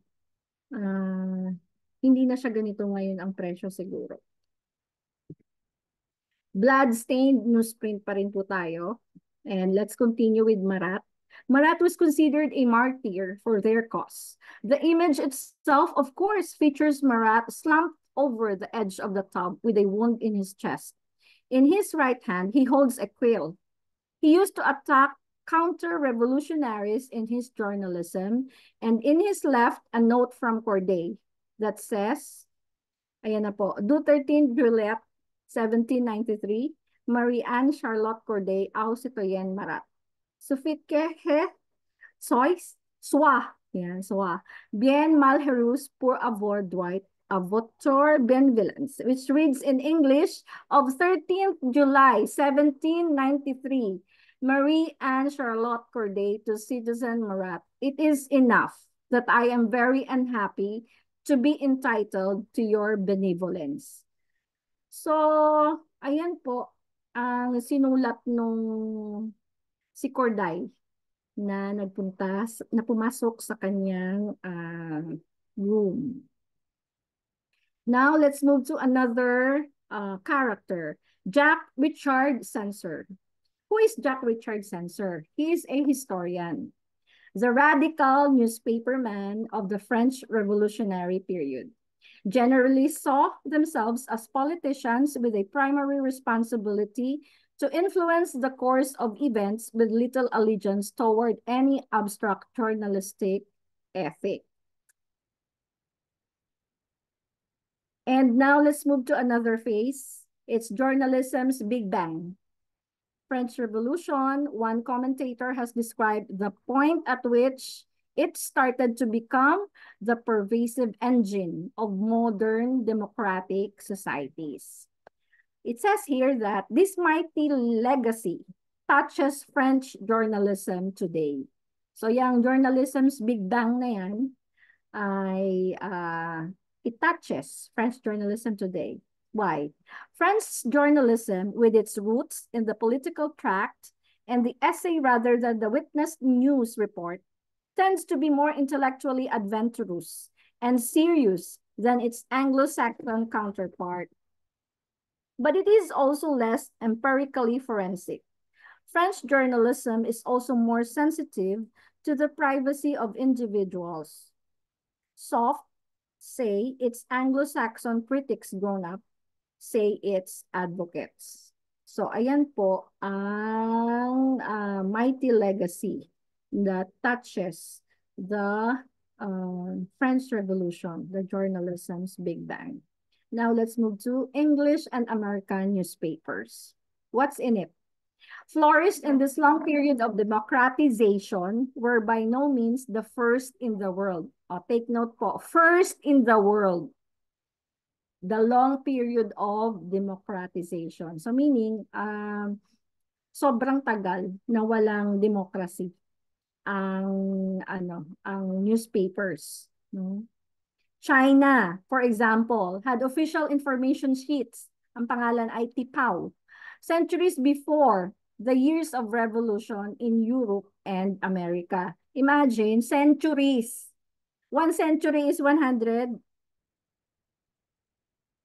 Ah, hindi na siya ganito ngayon ang presyo siguro. Blood-stained newsprint pa rin po tayo. And let's continue with Marat. Marat was considered a martyr for their cause. The image itself, of course, features Marat slumped over the edge of the tub with a wound in his chest. In his right hand, he holds a quill. He used to attack counter-revolutionaries in his journalism, and in his left, a note from Corday that says, ayan na po, do 13 Juliet, 1793, Marie-Anne Charlotte Corday, au citoyen Marat. Suffit que he, sois, soit, yan, soit, bien malheureux pour avoir droit à votre benevolence, which reads in English, of 13th July, 1793, Marie-Anne Charlotte Corday to Citizen Marat, it is enough that I am very unhappy to be entitled to your benevolence. So, ayan po, ang sinulat nung si Corday na pumasok sa kanyang room. Now, let's move to another character, Jack Richard Censor. Who is Jack Richard Censor? He is a historian, the radical newspaperman of the French Revolutionary period. Generally saw themselves as politicians with a primary responsibility to influence the course of events with little allegiance toward any abstract journalistic ethic. And now let's move to another phase. It's journalism's Big Bang. French Revolution, one commentator has described the point at which it started to become the pervasive engine of modern democratic societies. It says here that this mighty legacy touches French journalism today. So yung journalism's Big Bang na yan ay it touches French journalism today. Why? French journalism, with its roots in the political tract and the essay rather than the witnessed news report, tends to be more intellectually adventurous and serious than its Anglo-Saxon counterpart. But it is also less empirically forensic. French journalism is also more sensitive to the privacy of individuals. Soft, say its Anglo-Saxon critics grown up, say its advocates. So ayan po ang mighty legacy that touches the French Revolution, the journalism's Big Bang. Now let's move to English and American newspapers. What's in it? Flourished in this long period of democratization were by no means the first in the world. Take note po, first in the world. The long period of democratization. So meaning, sobrang tagal na walang democracy ang newspapers. No? China, for example, had official information sheets. Ang pangalan ay Tipao. Centuries before the years of revolution in Europe and America. Imagine, centuries. 1 century is 100.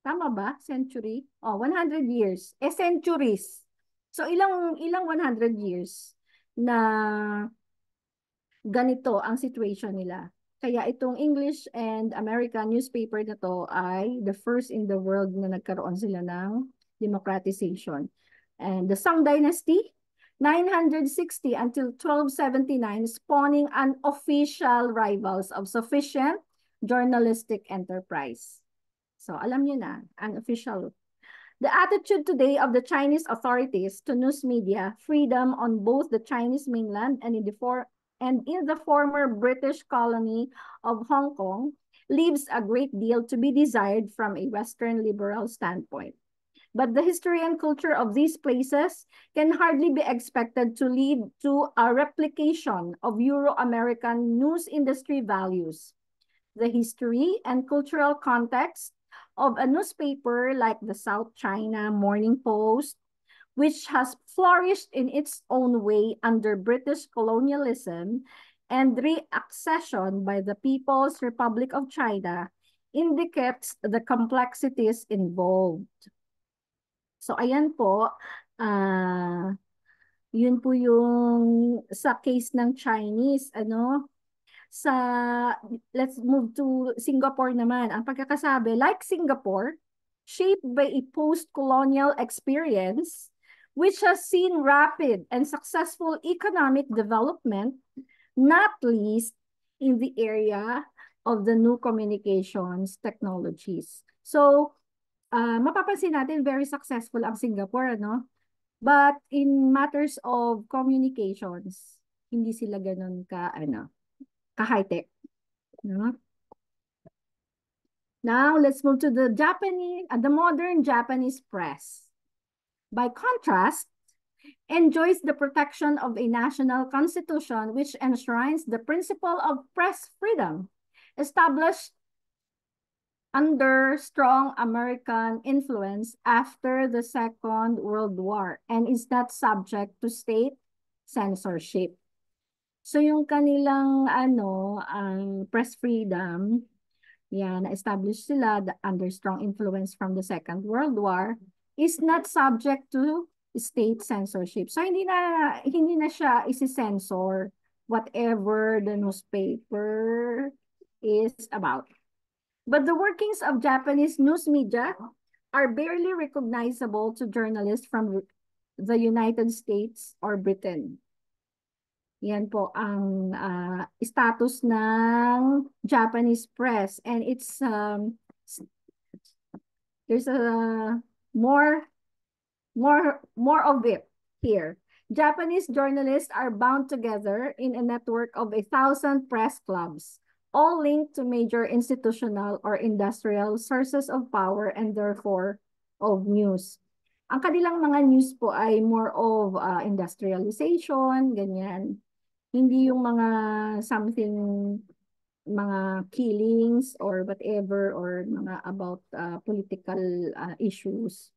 Tama ba? Century? 100 years. Centuries. So, ilang 100 years na ganito ang situation nila. Kaya itong English and American newspaper na to ay the first in the world na nagkaroon sila ng democratization. And the Song Dynasty, 960 until 1279, spawning unofficial rivals of sufficient journalistic enterprise. So, alam niyo na, unofficial. The attitude today of the Chinese authorities to news media, freedom on both the Chinese mainland and in the former British colony of Hong Kong, leaves a great deal to be desired from a Western liberal standpoint. But the history and culture of these places can hardly be expected to lead to a replication of Euro-American news industry values. The history and cultural context of a newspaper like the South China Morning Post which has flourished in its own way under British colonialism and reaccession by the People's Republic of China, indicates the complexities involved. So ayan po, yun po yung sa case ng Chinese, let's move to Singapore naman. Ang pagkakasabi, like Singapore, shaped by a post-colonial experience, which has seen rapid and successful economic development, not least in the area of the new communications technologies. So, mapapansin natin, very successful ang Singapore, But in matters of communications, hindi sila ganun ka-high-tech. Now, let's move to the modern Japanese press. By contrast, enjoys the protection of a national constitution which enshrines the principle of press freedom, established under strong American influence after the Second World War, and is not subject to state censorship. So yung kanilang press freedom, na-establish sila under strong influence from the Second World War, is not subject to state censorship. So hindi na siya isi-censor whatever the newspaper is about. But the workings of Japanese news media are barely recognizable to journalists from the United States or Britain. Yan po ang status ng Japanese press, and it's there's a more of it here. Japanese journalists are bound together in a network of 1,000 press clubs, all linked to major institutional or industrial sources of power and therefore of news. Ang kanilang mga news po ay more of industrialization, ganyan. Hindi yung mga killings or whatever, or mga about political issues.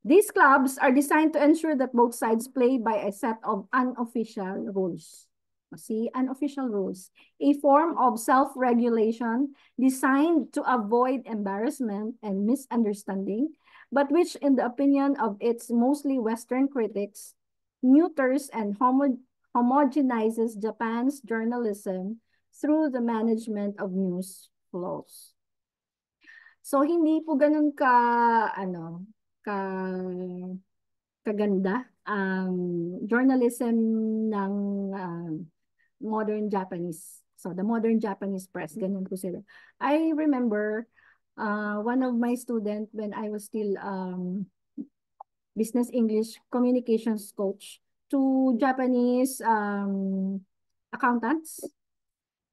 These clubs are designed to ensure that both sides play by a set of unofficial rules. See, unofficial rules, a form of self-regulation designed to avoid embarrassment and misunderstanding, but which, in the opinion of its mostly Western critics, neuters and homogenizes Japan's journalism through the management of news flows. So hindi po ganun kaganda ang journalism ng modern Japanese. So the modern Japanese press, ganun po sila. I remember one of my students when I was still business English communications coach to Japanese accountants.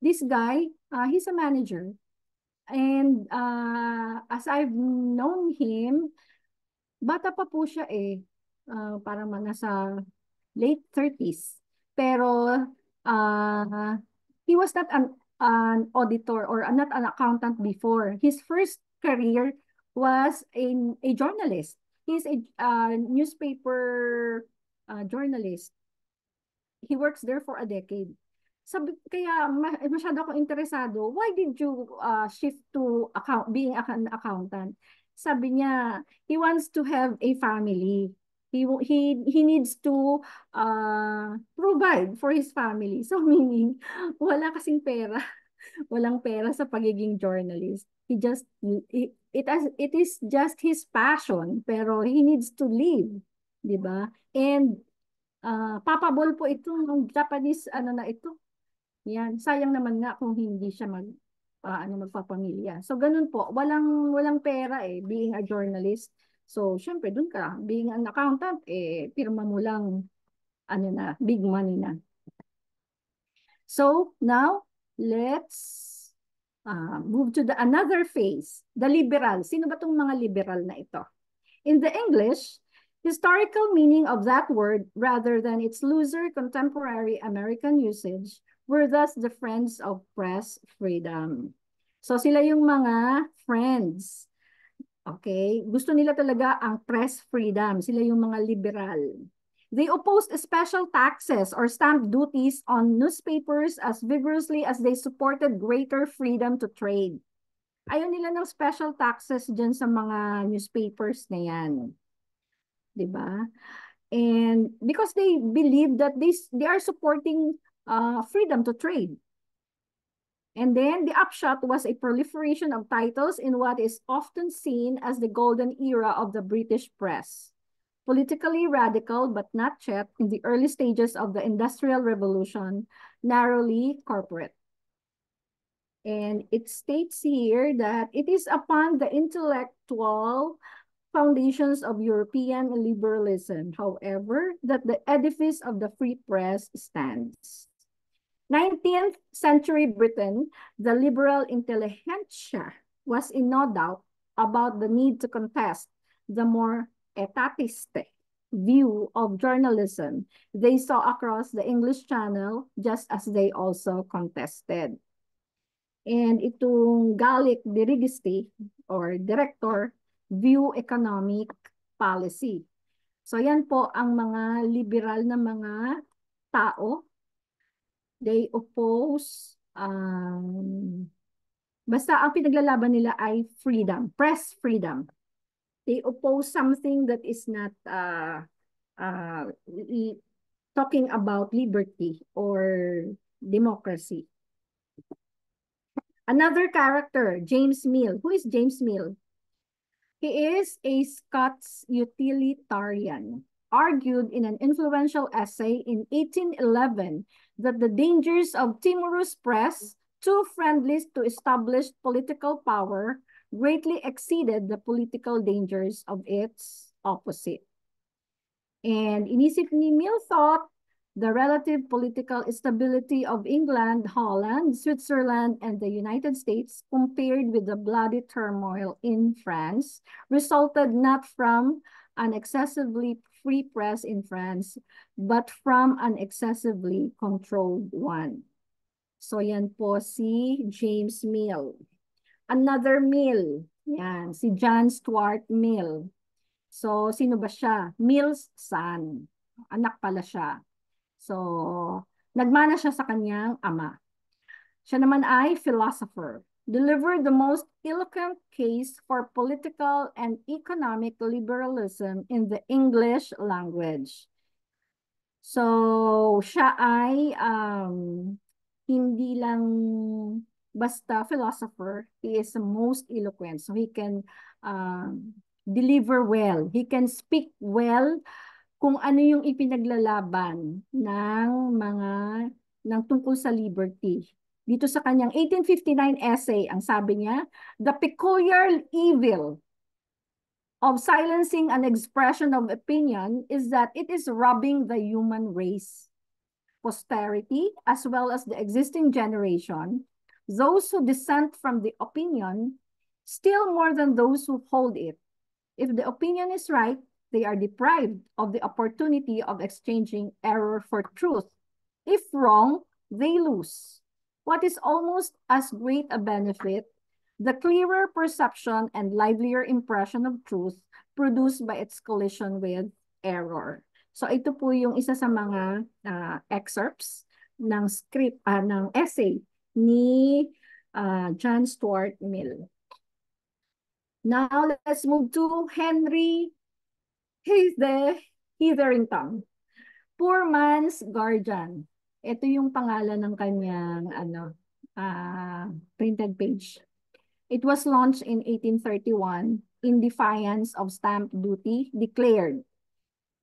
This guy, he's a manager. And as I've known him, bata pa po siya parang nasa late 30s. Pero he was not an auditor or not an accountant before. His first career was a journalist. He's a newspaper journalist. He works there for a decade. Kaya masyado akong interesado, why did you shift to being an accountant? Sabi niya, he wants to have a family. He needs to provide for his family. So meaning, wala kasing pera. Walang pera sa pagiging journalist. It is just his passion, pero he needs to live, 'di ba? And papabol po itong Japanese na ito. Yan, sayang naman nga kung hindi siya magpapamilya. So ganun po, walang pera being a journalist. So syempre dun ka, being an accountant pirma mo lang big money na. So now let's move to another phase, the liberal. Sino ba tong mga liberal na ito? In the English, historical meaning of that word rather than its looser contemporary American usage were thus the friends of press freedom. So sila yung mga friends Okay? Gusto nila talaga ang press freedom. Sila yung mga liberal. They opposed special taxes or stamp duties on newspapers as vigorously as they supported greater freedom to trade. Ayaw nila ng special taxes dyan sa mga newspapers na yan. Diba? And because they believe that they are supporting freedom to trade. And then the upshot was a proliferation of titles in what is often seen as the golden era of the British press. Politically radical, but not yet in the early stages of the Industrial Revolution, narrowly corporate. And it states here that it is upon the intellectual foundations of European liberalism, however, that the edifice of the free press stands. 19th century Britain, the liberal intelligentsia was in no doubt about the need to contest the more etatiste view of journalism they saw across the English Channel, just as they also contested. And itong Gallic Dirigiste or Director, View Economic Policy. So yan po ang mga liberal na mga tao. They oppose, basta ang pinaglalaban nila ay freedom, press freedom. They oppose something that is not talking about liberty or democracy. Another character, James Mill. Who is James Mill? He is a Scots utilitarian, argued in an influential essay in 1811 that the dangers of timorous press, too friendly to established political power, greatly exceeded the political dangers of its opposite. And inisip ni Mill thought the relative political stability of England, Holland, Switzerland, and the United States compared with the bloody turmoil in France resulted not from an excessively free press in France, but from an excessively controlled one. So yan po si James Mill. Another Mill, yan, si John Stuart Mill. So sino ba siya? Mill's son. Anak pala siya. So, nagmana siya sa kanyang ama. Siya naman ay philosopher. Delivered the most eloquent case for political and economic liberalism in the English language. So, siya ay hindi lang basta philosopher. He is the most eloquent. So, he can deliver well. He can speak well kung ano yung ipinaglalaban ng tungkol sa liberty. Dito sa kanyang 1859 essay, ang sabi niya, the peculiar evil of silencing an expression of opinion is that it is robbing the human race, posterity, as well as the existing generation, those who dissent from the opinion, still more than those who hold it. If the opinion is right, they are deprived of the opportunity of exchanging error for truth. If wrong, they lose. What is almost as great a benefit, the clearer perception and livelier impression of truth produced by its collision with error. So ito po yung isa sa mga excerpts ng script, ng essay ni John Stuart Mill. Now let's move to Henry Hetherington, Poor Man's Guardian. Ito yung pangalan ng kanyang printed page. It was launched in 1831 in defiance of stamp duty declared.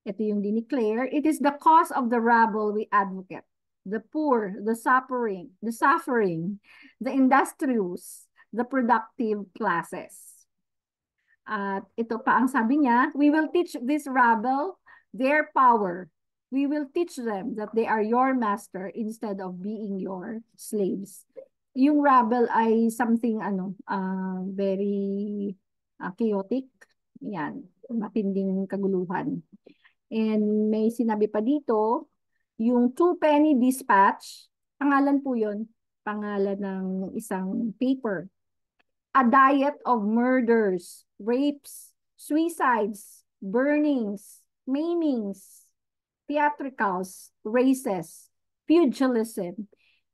Ito yung dineclare. It is the cause of the rabble we advocate. The poor, the suffering, the industrious, the productive classes. At ito pa ang sabi niya, we will teach this rabble their power. We will teach them that they are your master instead of being your slaves. Yung rabble ay something very chaotic. Yan, matinding kaguluhan. And may sinabi pa dito, yung Two-Penny Dispatch, pangalan po yun, pangalan ng isang paper. a diet of murders, rapes, suicides, burnings, maimings, theatricals, races, pugilism.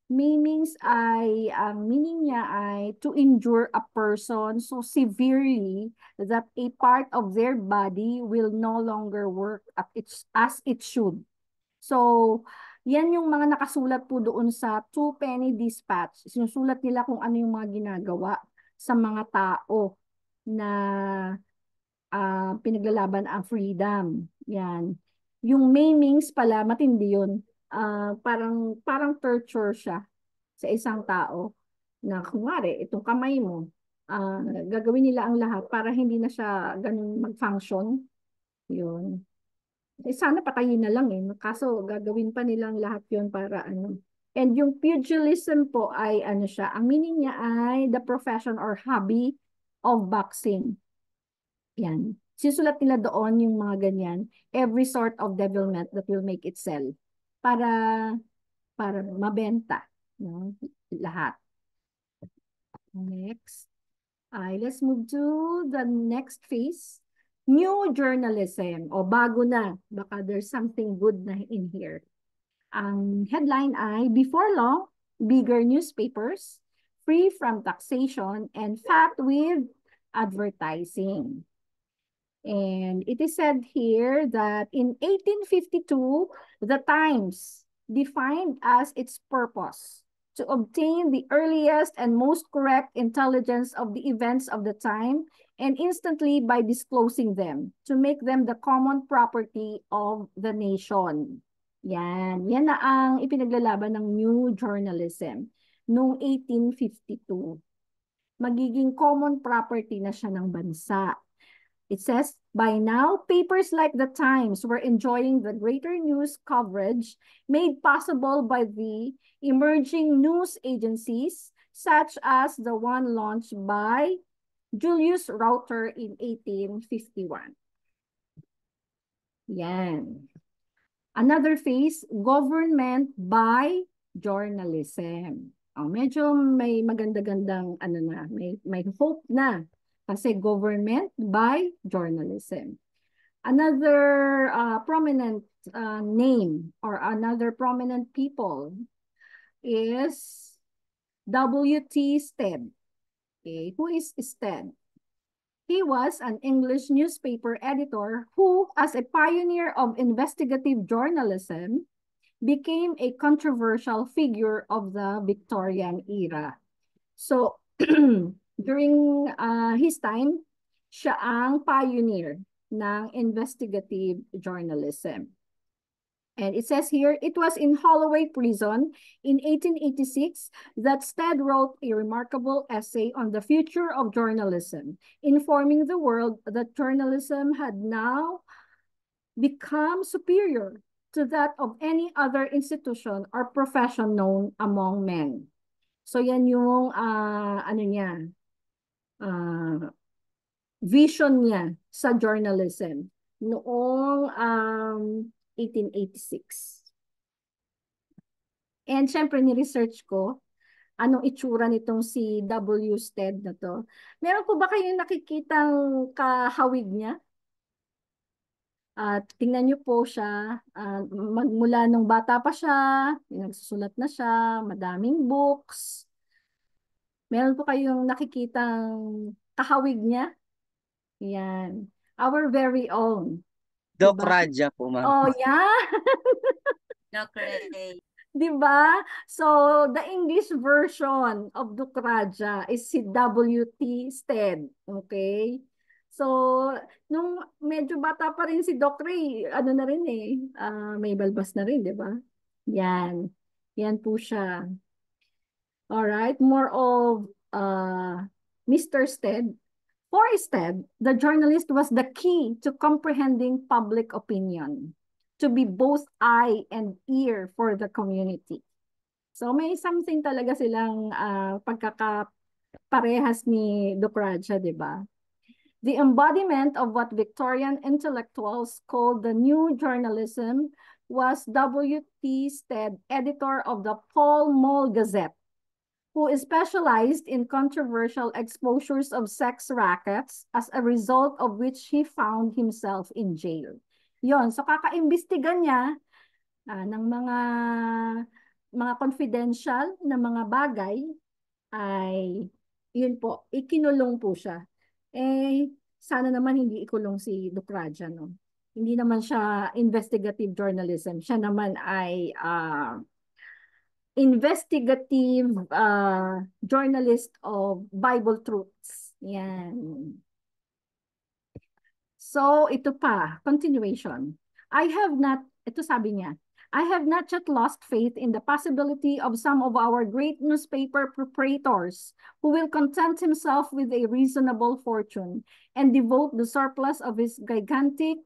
Maimings ay, ang meaning niya ay to injure a person so severely that a part of their body will no longer work as it should. So, yan yung mga nakasulat po doon sa Two Penny Dispatch. Sinusulat nila kung ano yung mga ginagawa sa mga tao na pinaglalaban ang freedom. Yan. Yung maimings pala, matindi yun. Parang torture siya sa isang tao na kunwari, itong kamay mo, gagawin nila ang lahat para hindi na siya ganun mag-function. Yun. Sana patayin na lang eh. Kaso gagawin pa nilang lahat yun para ano. And yung pugilism po ay ano siya, ang meaning niya ay the profession or hobby of boxing. Yan. Sisulat nila doon yung mga ganyan. Every sort of devilment that will make it sell. Para mabenta. No? Lahat. Next. Let's move to the next phase. New journalism. O bago na. Baka there's something good na in here. Ang headline ay, before long, bigger newspapers, free from taxation, and fat with advertising. And it is said here that in 1852, the Times defined as its purpose to obtain the earliest and most correct intelligence of the events of the time and instantly by disclosing them, to make them the common property of the nation. Yan. Yan na ang ipinaglalaban ng new journalism noong 1852. Magiging common property na siya ng bansa. It says, by now, papers like the Times were enjoying the greater news coverage made possible by the emerging news agencies, such as the one launched by Julius Rauter in 1851. Yan. Another phase, government by journalism. Medyo may maganda-gandang ano na, may hope na. Kasi government by journalism. Another prominent name or another prominent people is W.T. Stead. Okay, who is Stead? He was an English newspaper editor who, as a pioneer of investigative journalism, became a controversial figure of the Victorian era. So, during his time, siya ang pioneer ng investigative journalism. And it says here, it was in Holloway Prison in 1886 that Stead wrote a remarkable essay on the future of journalism, informing the world that journalism had now become superior to that of any other institution or profession known among men. So yan yung ano niya, vision niya sa journalism noong 1886. And syempre, ni-research ko anong itsura nitong si W. Stead na to. Meron po ba kayong nakikitang kahawig niya? Tingnan niyo po siya, magmula nung bata pa siya, nagsusulat na siya, madaming books. Meron po kayong nakikitang kahawig niya? Yan. Our very own. Doc Diba? Raja po, ma'am. Oh, yeah. Doc Ray. Diba? So, the English version of Doc Raja is si W.T. Stead. Okay? So, nung medyo bata pa rin si Doc Ray, ano na rin eh, may balbas na rin, di ba? Yan. Yan po siya. Alright, more of Mr. Stead. For Stead, the journalist was the key to comprehending public opinion, to be both eye and ear for the community. So may something talaga silang pagkakaparehas ni Doc Raja, di ba? The embodiment of what Victorian intellectuals called the new journalism was W.T. Stead, editor of the Pall Mall Gazette, who is specialized in controversial exposures of sex rackets, as a result of which he found himself in jail. Yon, so kakaimbestiga niya ng mga confidential na mga bagay, ay yun po, ikinulong po siya. Sana naman hindi ikulong si Doc Raja, no? Hindi naman siya investigative journalism. Siya naman ay investigative journalist of Bible truths. Yan. So, ito pa, continuation. Ito sabi niya, I have not yet lost faith in the possibility of some of our great newspaper proprietors who will content himself with a reasonable fortune and devote the surplus of his gigantic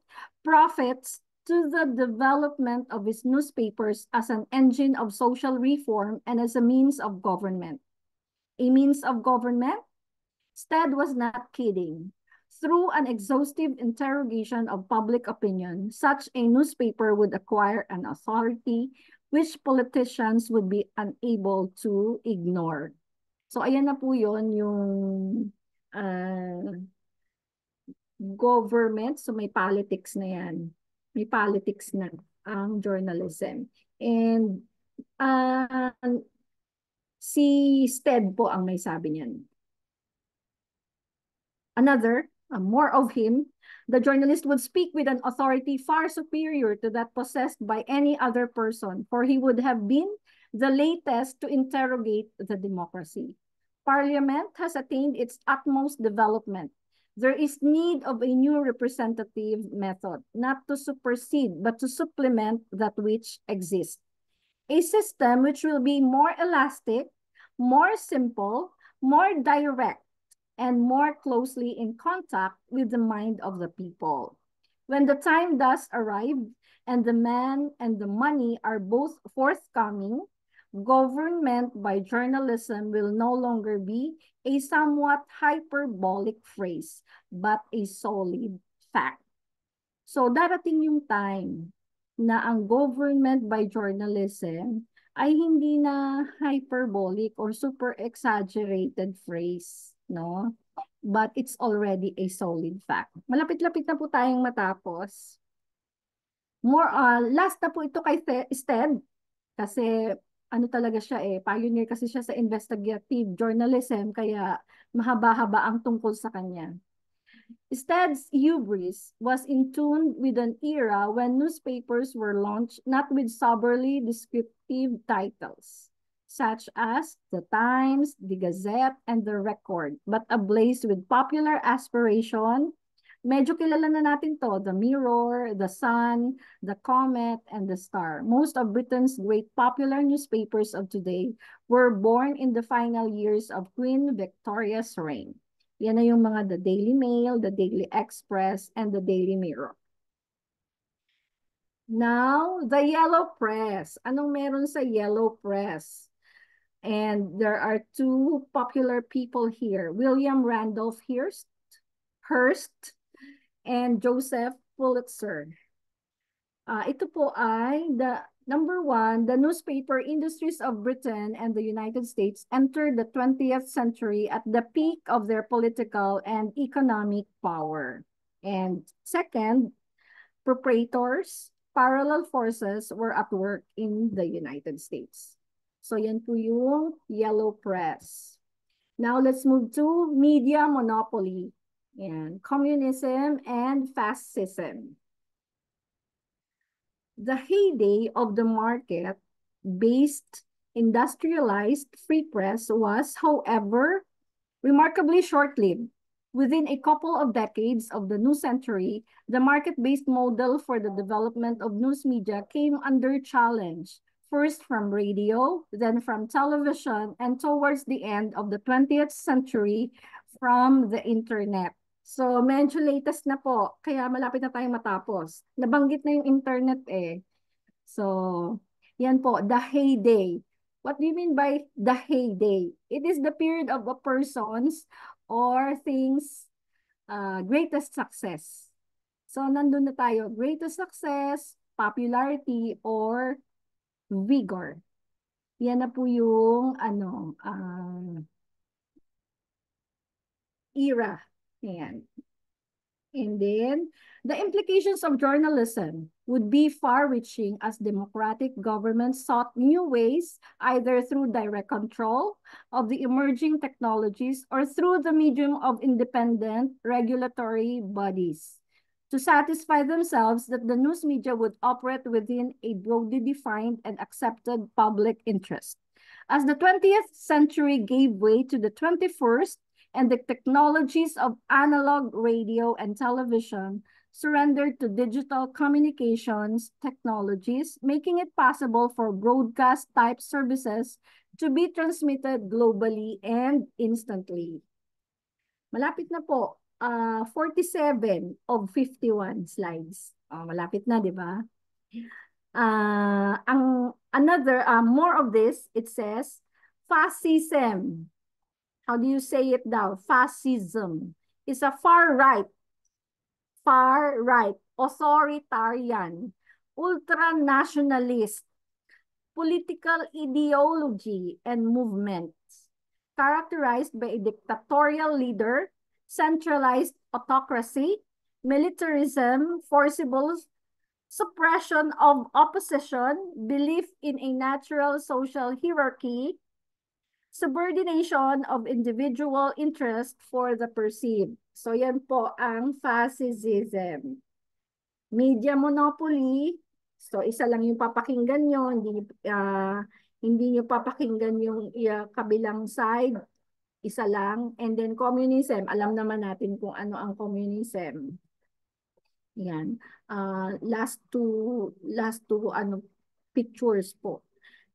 profits to the development of his newspapers as an engine of social reform and as a means of government. A means of government? Stead was not kidding. Through an exhaustive interrogation of public opinion, such a newspaper would acquire an authority which politicians would be unable to ignore. So ayan na po yun yung government. So may politics na yan. May politics na ang journalism. And si Stead po ang may sabi niyan. Another, more of him, the journalist would speak with an authority far superior to that possessed by any other person, for he would have been the latest to interrogate the democracy. Parliament has attained its utmost development. There is need of a new representative method, not to supersede, but to supplement that which exists. A system which will be more elastic, more simple, more direct, and more closely in contact with the mind of the people. When the time does arrive and the man and the money are both forthcoming, government by journalism will no longer be a somewhat hyperbolic phrase, but a solid fact. So darating yung time na ang government by journalism ay hindi na hyperbolic or super exaggerated phrase, no? But it's already a solid fact. Malapit-lapit na po tayong matapos. Last na po ito kay Stead, kasi ano talaga siya pioneer kasi siya sa investigative journalism, kaya mahaba-haba ang tungkol sa kanya. Stead's hubris was in tune with an era when newspapers were launched not with soberly descriptive titles, such as The Times, The Gazette, and The Record, but ablaze with popular aspiration. Medyo kilala na natin to, The Mirror, The Sun, The Comet, and The Star. Most of Britain's great popular newspapers of today were born in the final years of Queen Victoria's reign. Yan na yung mga The Daily Mail, The Daily Express, and The Daily Mirror. Now, the Yellow Press. Anong meron sa Yellow Press? And there are two popular people here. William Randolph Hearst, and Joseph Pulitzer. Ito po ay number one, the newspaper industries of Britain and the United States entered the 20th century at the peak of their political and economic power. And second, proprietors, parallel forces were at work in the United States. So yan po yung Yellow Press. Now let's move to media monopoly, and communism and fascism. The heyday of the market-based industrialized free press was, however, remarkably short-lived. Within a couple of decades of the new century, the market-based model for the development of news media came under challenge, first from radio, then from television, and towards the end of the 20th century, from the internet. So, medyo latest na po, kaya malapit na tayong matapos. Nabanggit na yung internet So, yan po, the heyday. What do you mean by the heyday? It is the period of a person's or things greatest success. So, nandun na tayo, greatest success, popularity, or vigor. Yan na po yung era. Ayan. And then, the implications of journalism would be far-reaching as democratic governments sought new ways, either through direct control of the emerging technologies or through the medium of independent regulatory bodies, to satisfy themselves that the news media would operate within a broadly defined and accepted public interest. As the 20th century gave way to the 21st, and the technologies of analog radio and television surrendered to digital communications technologies, making it possible for broadcast-type services to be transmitted globally and instantly. Malapit na po. 47 of 51 slides. Malapit na, di ba? More of this, it says, fascism. How do you say it now? Fascism is a far-right, authoritarian, ultranationalist, political ideology and movements characterized by a dictatorial leader, centralized autocracy, militarism, forcible suppression of opposition, belief in a natural social hierarchy, subordination of individual interest for the perceived. So yan po ang fascism. Media monopoly. So isa lang yung papakinggan nyo, hindi nyo papakinggan yung kabilang side. Isa lang. And then communism. Alam naman natin kung ano ang communism. Yan. Last two pictures po.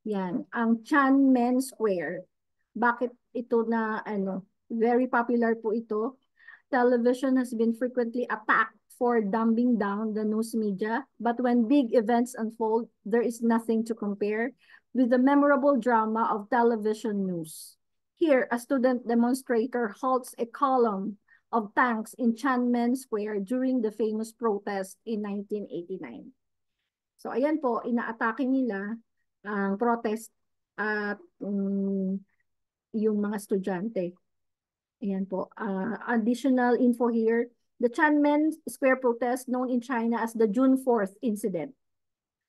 Yan. Ang Tiananmen Square. Bakit ito na very popular po ito? Television has been frequently attacked for dumbing down the news media, but when big events unfold, there is nothing to compare with the memorable drama of television news. Here, a student demonstrator halts a column of tanks in Tiananmen Square during the famous protest in 1989. So ayan po, inaatake nila ang protest at yung mga estudyante. Ayan po. Additional info here. The Tiananmen Square protest, known in China as the June 4th incident,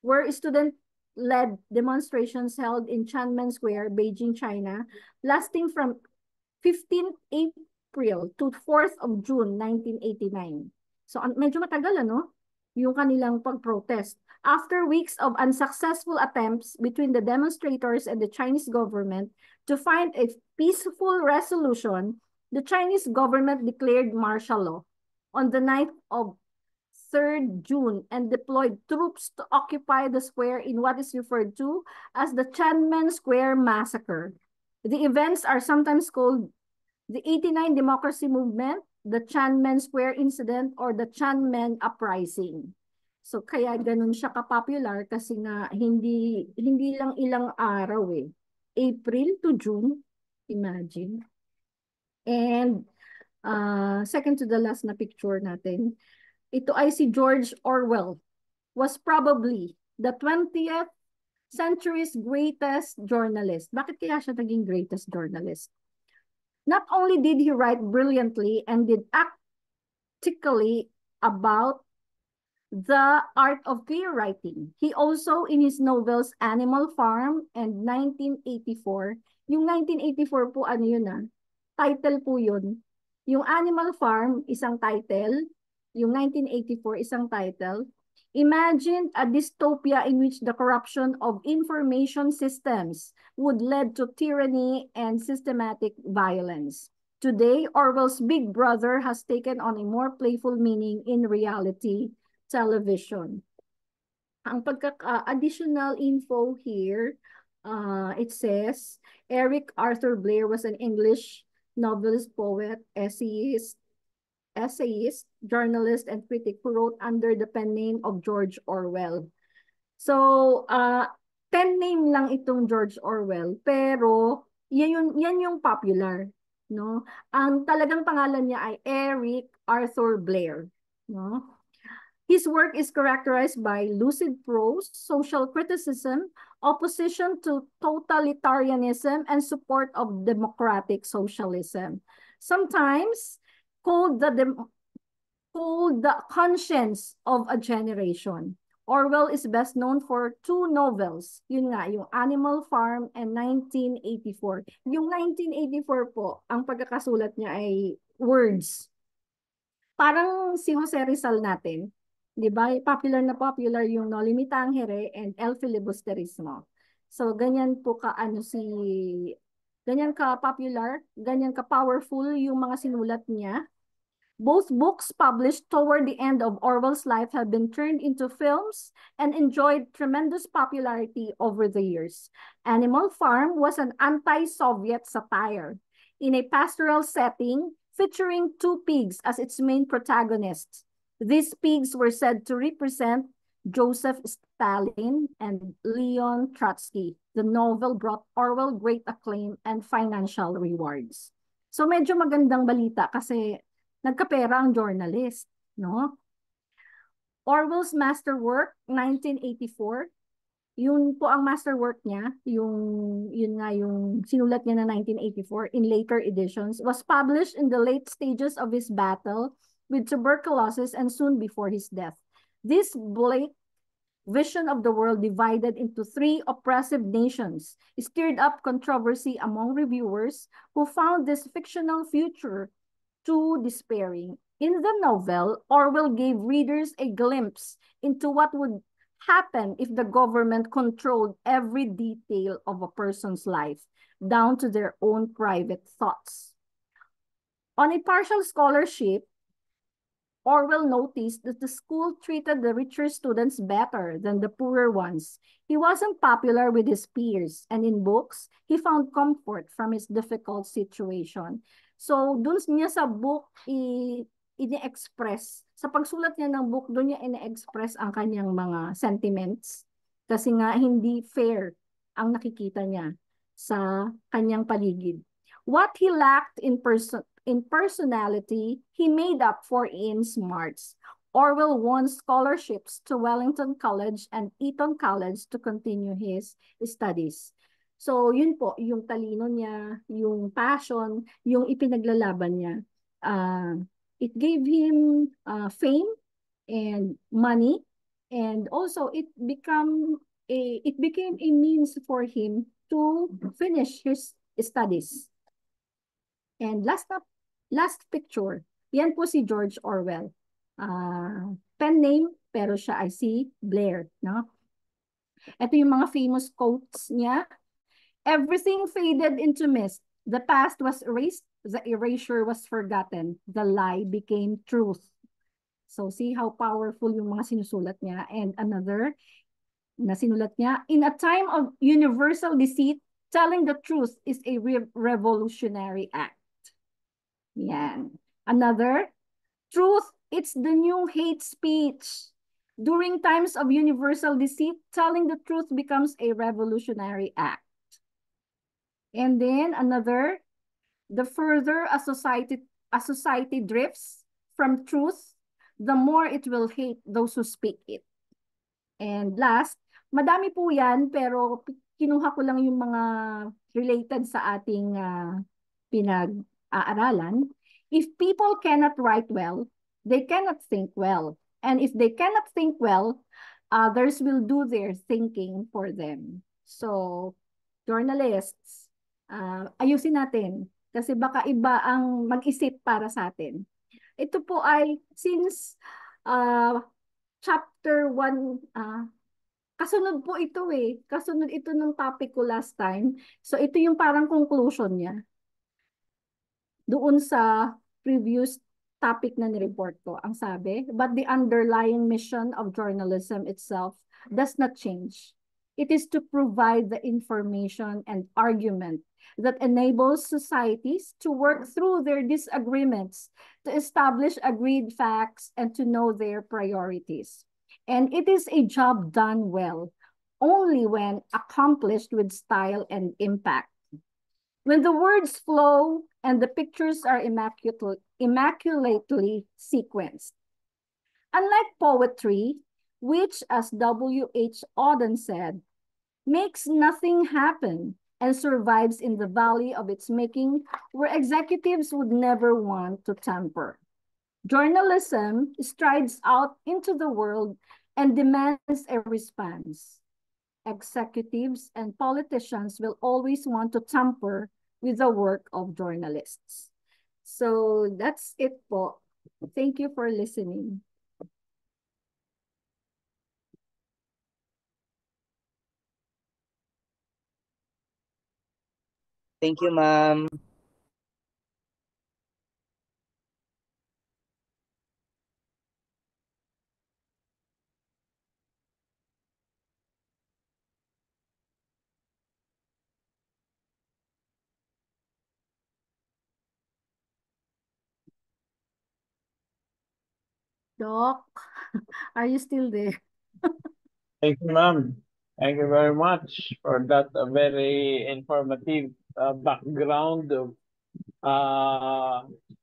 were student-led demonstrations held in Tiananmen Square, Beijing, China, lasting from 15th April to 4th of June, 1989. So medyo matagal yung kanilang pag-protest. After weeks of unsuccessful attempts between the demonstrators and the Chinese government to find a peaceful resolution, the Chinese government declared martial law on the night of 3rd June and deployed troops to occupy the square in what is referred to as the Tiananmen Square Massacre. The events are sometimes called the 89 Democracy Movement, the Tiananmen Square Incident, or the Tiananmen Uprising. So kaya ganun siya ka-popular kasi nga hindi lang ilang araw April to June, imagine. And second to the last na picture natin, ito ay si George Orwell, was probably the 20th century's greatest journalist. Bakit kaya siya naging greatest journalist? Not only did he write brilliantly and didactically about the art of clear writing, he also in his novels Animal Farm and 1984, yung 1984 po title po yun. Yung Animal Farm, isang title, yung 1984, isang title, imagined a dystopia in which the corruption of information systems would lead to tyranny and systematic violence. Today, Orwell's Big Brother has taken on a more playful meaning in reality television. Ang additional info here, it says, Eric Arthur Blair was an English novelist, poet, essayist, journalist, and critic who wrote under the pen name of George Orwell. So, pen name lang itong George Orwell, pero yan yung popular. No? Ang talagang pangalan niya ay Eric Arthur Blair. No? His work is characterized by lucid prose, social criticism, opposition to totalitarianism, and support of democratic socialism. Sometimes called the conscience of a generation. Orwell is best known for two novels. Yun nga, yung Animal Farm and 1984. Yung 1984 po, ang pagkakasulat niya ay words. Parang si Jose Rizal natin, di ba? Popular na popular yung No Limitangere and El Filibusterismo. So, ganyan po ganyan ka popular, ganyan ka powerful yung mga sinulat niya. Both books published toward the end of Orwell's life have been turned into films and enjoyed tremendous popularity over the years. Animal Farm was an anti-Soviet satire in a pastoral setting featuring two pigs as its main protagonists. These pigs were said to represent Joseph Stalin and Leon Trotsky. The novel brought Orwell great acclaim and financial rewards. So medyo magandang balita kasi nagkapera ang journalist, no? Orwell's masterwork, 1984, yun po ang masterwork niya, yun nga yung sinulat niya na 1984 in later editions, was published in the late stages of his battle with tuberculosis and soon before his death. This bleak vision of the world divided into three oppressive nations stirred up controversy among reviewers who found this fictional future too despairing. In the novel, Orwell gave readers a glimpse into what would happen if the government controlled every detail of a person's life, down to their own private thoughts. On a partial scholarship, Orwell noticed that the school treated the richer students better than the poorer ones. He wasn't popular with his peers, and in books, he found comfort from his difficult situation. So, dun niya sa book, ini-express. Sa pagsulat niya ng book, dun niya ini-express ang kanyang mga sentiments. Kasi nga, hindi fair ang nakikita niya sa kanyang paligid. What he lacked in personality, he made up for in smarts. Orwell won scholarships to Wellington College and Eton College to continue his studies. So, yun po, yung talino niya, yung passion, yung ipinaglalaban niya. It gave him fame and money, and also it became a means for him to finish his studies. And last picture, yan po si George Orwell. Pen name, pero siya ay si Blair, no? Ito yung mga famous quotes niya. Everything faded into mist. The past was erased. The erasure was forgotten. The lie became truth. So see how powerful yung mga sinusulat niya. And another na sinulat niya, in a time of universal deceit, telling the truth is a revolutionary act. Yan. Another, truth, it's the new hate speech. During times of universal deceit, telling the truth becomes a revolutionary act. And then another, the further a society drifts from truth, the more it will hate those who speak it. And last, madami po yan, pero kinuha ko lang yung mga related sa ating pinag-aaralan. If people cannot write well, they cannot think well. And if they cannot think well, others will do their thinking for them. So, journalists, ayusin natin kasi baka iba ang mag-isip para sa atin. Ito po ay since chapter 1, kasunod po ito kasunod ito ng topic ko last time. So ito yung parang conclusion niya doon sa previous topic na ni-report ko. Ang sabi, but the underlying mission of journalism itself does not change. It is to provide the information and argument that enables societies to work through their disagreements, to establish agreed facts, and to know their priorities. And it is a job done well, only when accomplished with style and impact. When the words flow and the pictures are immaculately sequenced. Unlike poetry, which, as W.H. Auden said, makes nothing happen and survives in the valley of its making, where executives would never want to tamper. Journalism strides out into the world and demands a response. Executives and politicians will always want to tamper with the work of journalists. So that's it po. Thank you for listening. Thank you, ma'am. Doc, are you still there? Thank you, ma'am. Thank you very much for that very informative background of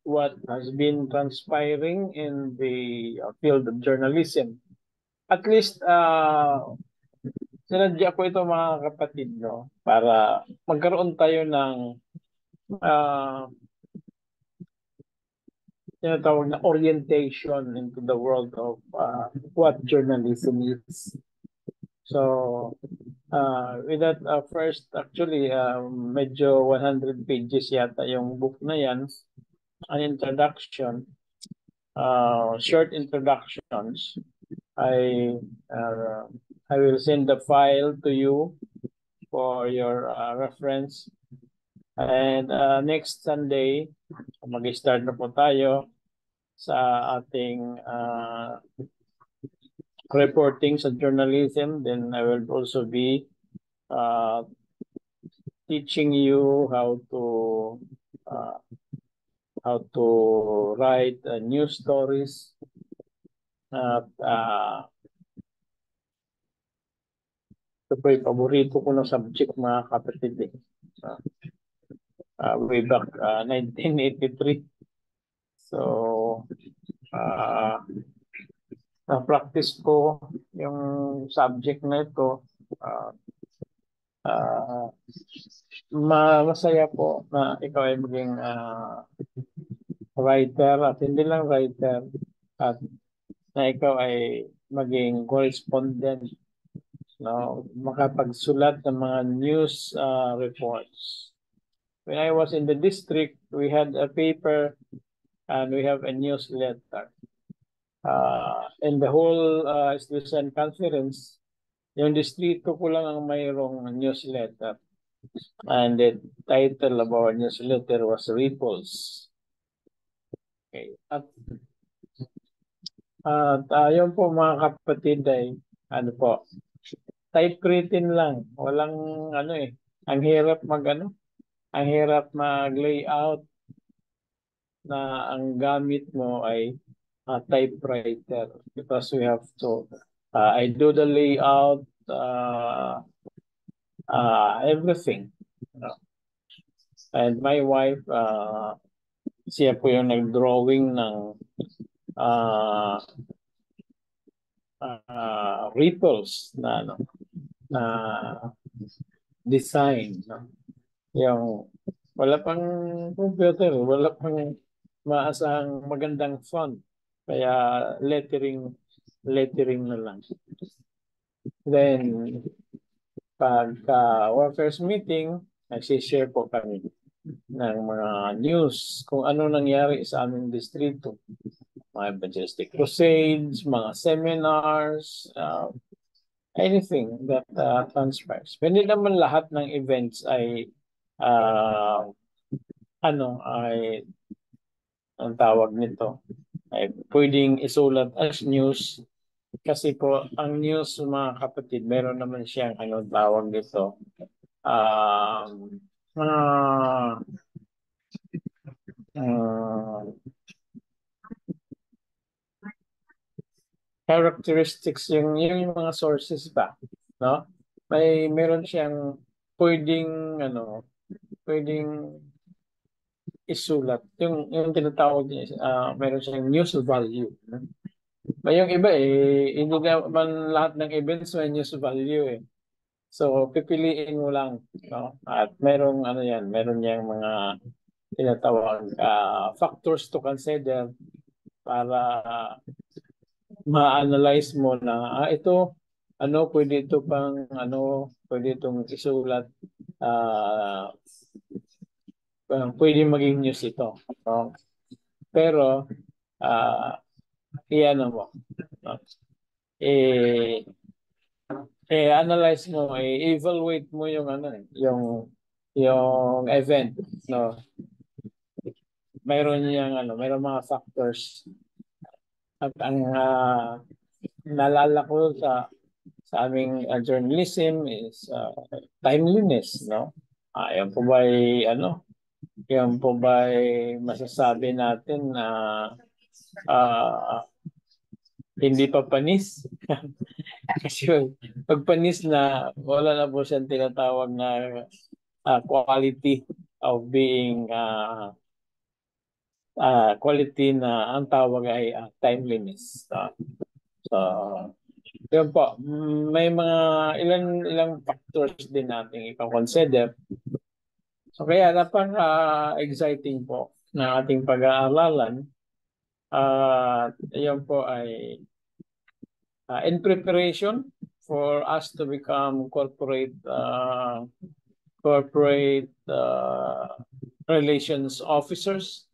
what has been transpiring in the field of journalism. At least, sinadya ko ito mga kapatid, no, para magkaroon tayo ng tinatawag na orientation into the world of what journalism is. So, with that, first, actually, medyo 100 pages yata yung book na yan, an introduction, short introductions. I will send the file to you for your reference. And next Sunday, mag-start na po tayo sa ating reporting sa journalism. Then I will also be teaching you how to write news stories. Ito po yung paborito ko ng subject, mga kapatid. Way back 1983. So, na-practice ko yung subject na ito. Masaya po na ikaw ay maging writer at hindi lang writer at na ikaw ay maging correspondent, no, makapagsulat ng mga news reports. When I was in the district, we had a paper and we have a newsletter. In the whole Eastern Conference, yung distrito ko lang ang mayroong newsletter. And the title of our newsletter was Ripples. Okay. At yun po mga kapatid ay ano po, typewritten lang. Walang ang hirap ang hirap mag-layout na ang gamit mo ay typewriter because we have to I do the layout, everything. And my wife, siya po yung nag-drawing ng ripples na design. No? Yung wala pang computer, wala pang maasahang magandang font. Kaya lettering na lang. Then, pagka workers meeting, nagsishare po kami ng mga news kung ano nangyari sa aming distrito. Mga evangelistic crusades, mga seminars, anything that transpires. Hindi naman lahat ng events ay ang tawag nito ay pwedeng isulat as news kasi po ang news, mga kapatid, meron naman siyang tawag nito characteristics, yung mga sources ba, no? Meron siyang pwedeng isulat yung tinatawag niya, meron siyang news value, no? Yung iba hindi naman lahat ng events may news value eh. So, pipiliin mo lang, no? At merong ano yan, meron yang mga tinatawag factors to consider para ma-analyze mo na ito pwede ito pang pwede itong isulat pwede maging news ito, no? Pero iyan mo, no? Analyze mo, evaluate mo yung yung event, no? Mayroon mayroon mga factors. At ang naalala ko sa aming journalism is timeliness, no? Yan po ba yan po ba masasabi natin na hindi pa panis? Kasi pag panis na, wala na po siyang tinatawag na quality of being quality na ang tawag ay timeliness. So, yun po. May mga ilang factors din natin i-consider. So, kaya napaka-exciting po na ating pag-aaralan. Yun po ay in preparation for us to become corporate relations officers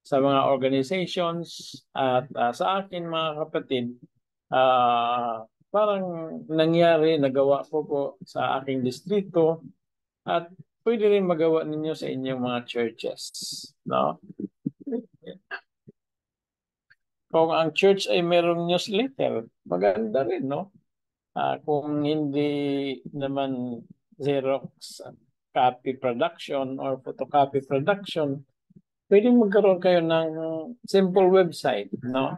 sa mga organizations at sa akin mga kapatid, parang nagawa po sa aking distrito at pwede rin magawa ninyo sa inyong mga churches, no? Kung ang church ay merong newsletter, maganda rin, no? Kung hindi naman Xerox copy production or photocopy production, pwedeng magkaroon kayo ng simple website, no?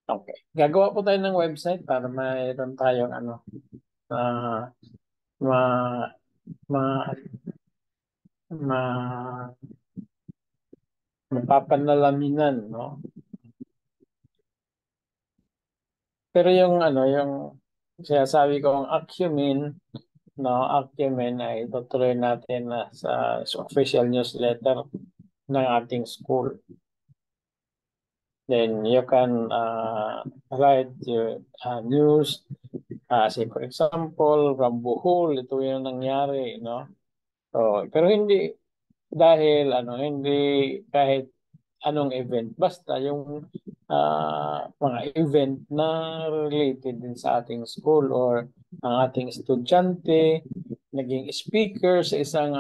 Okay. Gagawa po tayo ng website para mayroon tayong mapapanalaminan, no? Pero yung sinasabi kong acumen, no, acumen ay tutuloy natin sa official newsletter ng ating school. Then you can write your news. Say for example, from Bohol, ito yung nangyari, no? So, pero hindi dahil hindi kahit anong event, basta yung mga event na related din sa ating school or ang ating estudyante naging speaker sa isang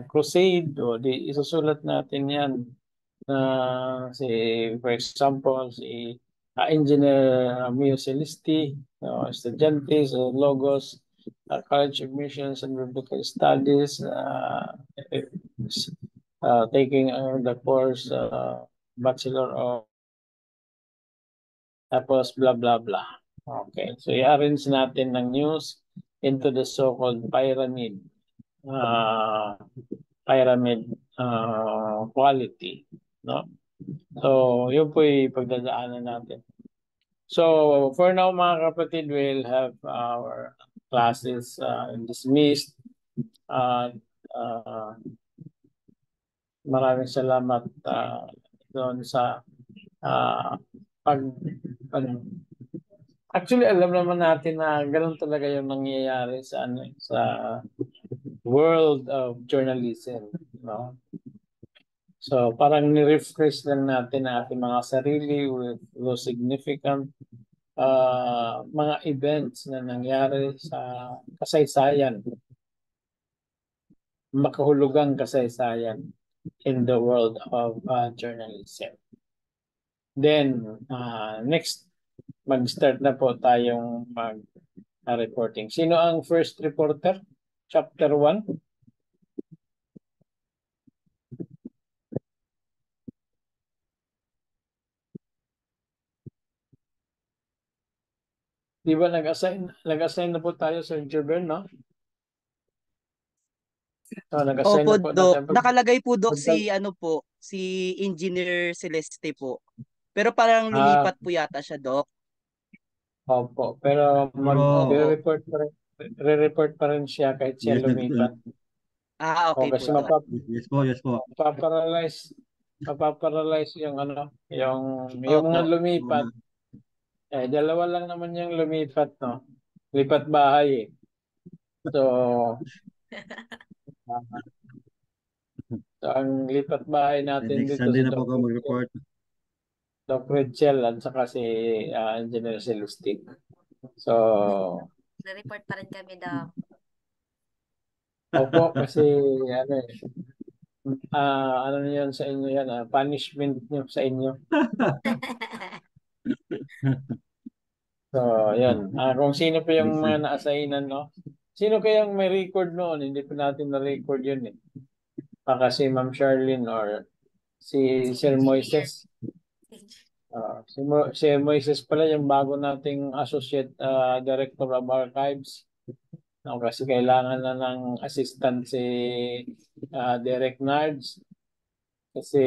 crusade o di isusulat natin yan for example si Engineer Mio Celesti, estudyante sa Logos College of Missions and Biblical Studies, taking the course Bachelor of tapos blah blah blah. Okay, so i-arrange natin ng news into the so-called pyramid quality, no? So, yun po yung pagdadaanan natin. So, for now mga kapatid, we'll have our classes dismissed. Maraming salamat doon sa actually alam naman natin na ganoon talaga yung nangyayari sa world of journalism, no? So parang ni-refresh lang natin ang ating mga sarili with those significant mga events na nangyari sa kasaysayan, makahulugang kasaysayan in the world of journalism. Then next mag-start na po tayong reporting. Sino ang first reporter? Chapter 1. Di ba nag-assign na po tayo sa Jubel, no? Nag-assign Opo, na po Dok. natin. Nakalagay po, Dok, si Engineer Celeste po. Pero parang lumipat po yata siya, Dok. Opo, pero Pero, mag-re-report pa rin, re-report pa rin siya kahit siya yes, lumipat. O Okay po, kasi Doc. yes po, yes po. mapaparalyze yung ano, yung mga Opo. lumipat. Dalawa lang naman yung lumipat, no? Lipat bahay eh. So, ang lipat bahay natin Next dito Sunday si na po ako mag-report. Doc Richel at saka si Engineer Celestin. So, Na-report pa rin kami, Doc. opo, kasi ano eh, ano yun sa inyo yan, punishment nyo sa inyo. So, yan. Kung sino pa yung mga na-assignan, no? Sino kayang may record noon? Hindi pa natin na-record yun eh. Baka si Ma'am Charlene or si Sir Moises. Si Moises pala yung bago nating Associate Director of Archives. No, kasi kailangan na ng assistant si Derek Nards. Kasi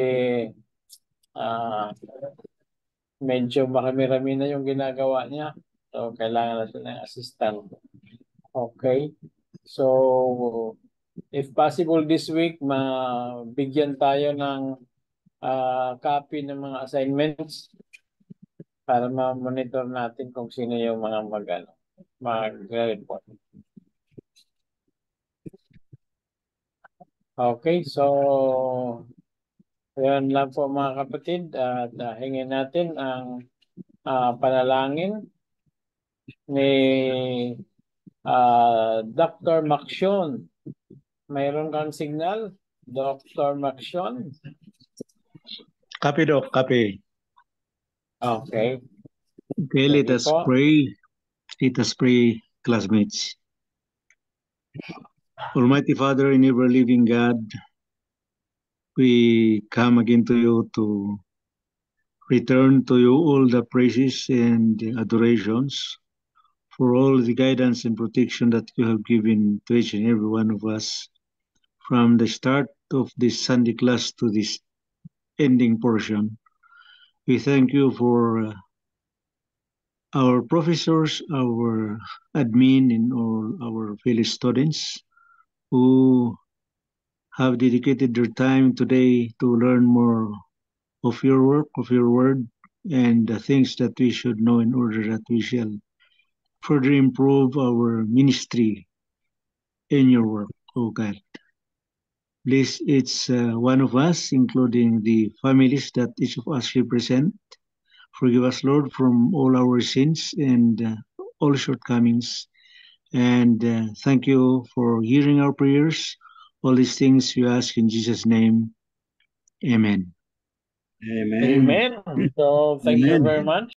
medyo marami-rami na yung ginagawa niya. So, kailangan natin ng assistant. Okay. So, if possible this week, mabigyan tayo ng copy ng mga assignments para ma-monitor natin kung sino yung mga mag-report. Okay, so yan lang po mga kapatid at hingin natin ang panalangin ni Dr. Maxion. Mayroon kang signal, Dr. Maxion? Copy, Doc. Copy. Okay. Okay, let us pray. Let us pray, classmates. Almighty Father and ever-living God, we come again to you to return to you all the praises and adorations for all the guidance and protection that you have given to each and every one of us from the start of this Sunday class to this ending portion. We thank you for our professors, our admin, and all our fellow students who have dedicated their time today to learn more of your work, of your word, and the things that we should know in order that we shall further improve our ministry in your work, O God. Bless each one of us, including the families that each of us represent. Forgive us, Lord, from all our sins and all shortcomings. And thank you for hearing our prayers. All these things we ask in Jesus' name. Amen. Amen. So, thank you very much.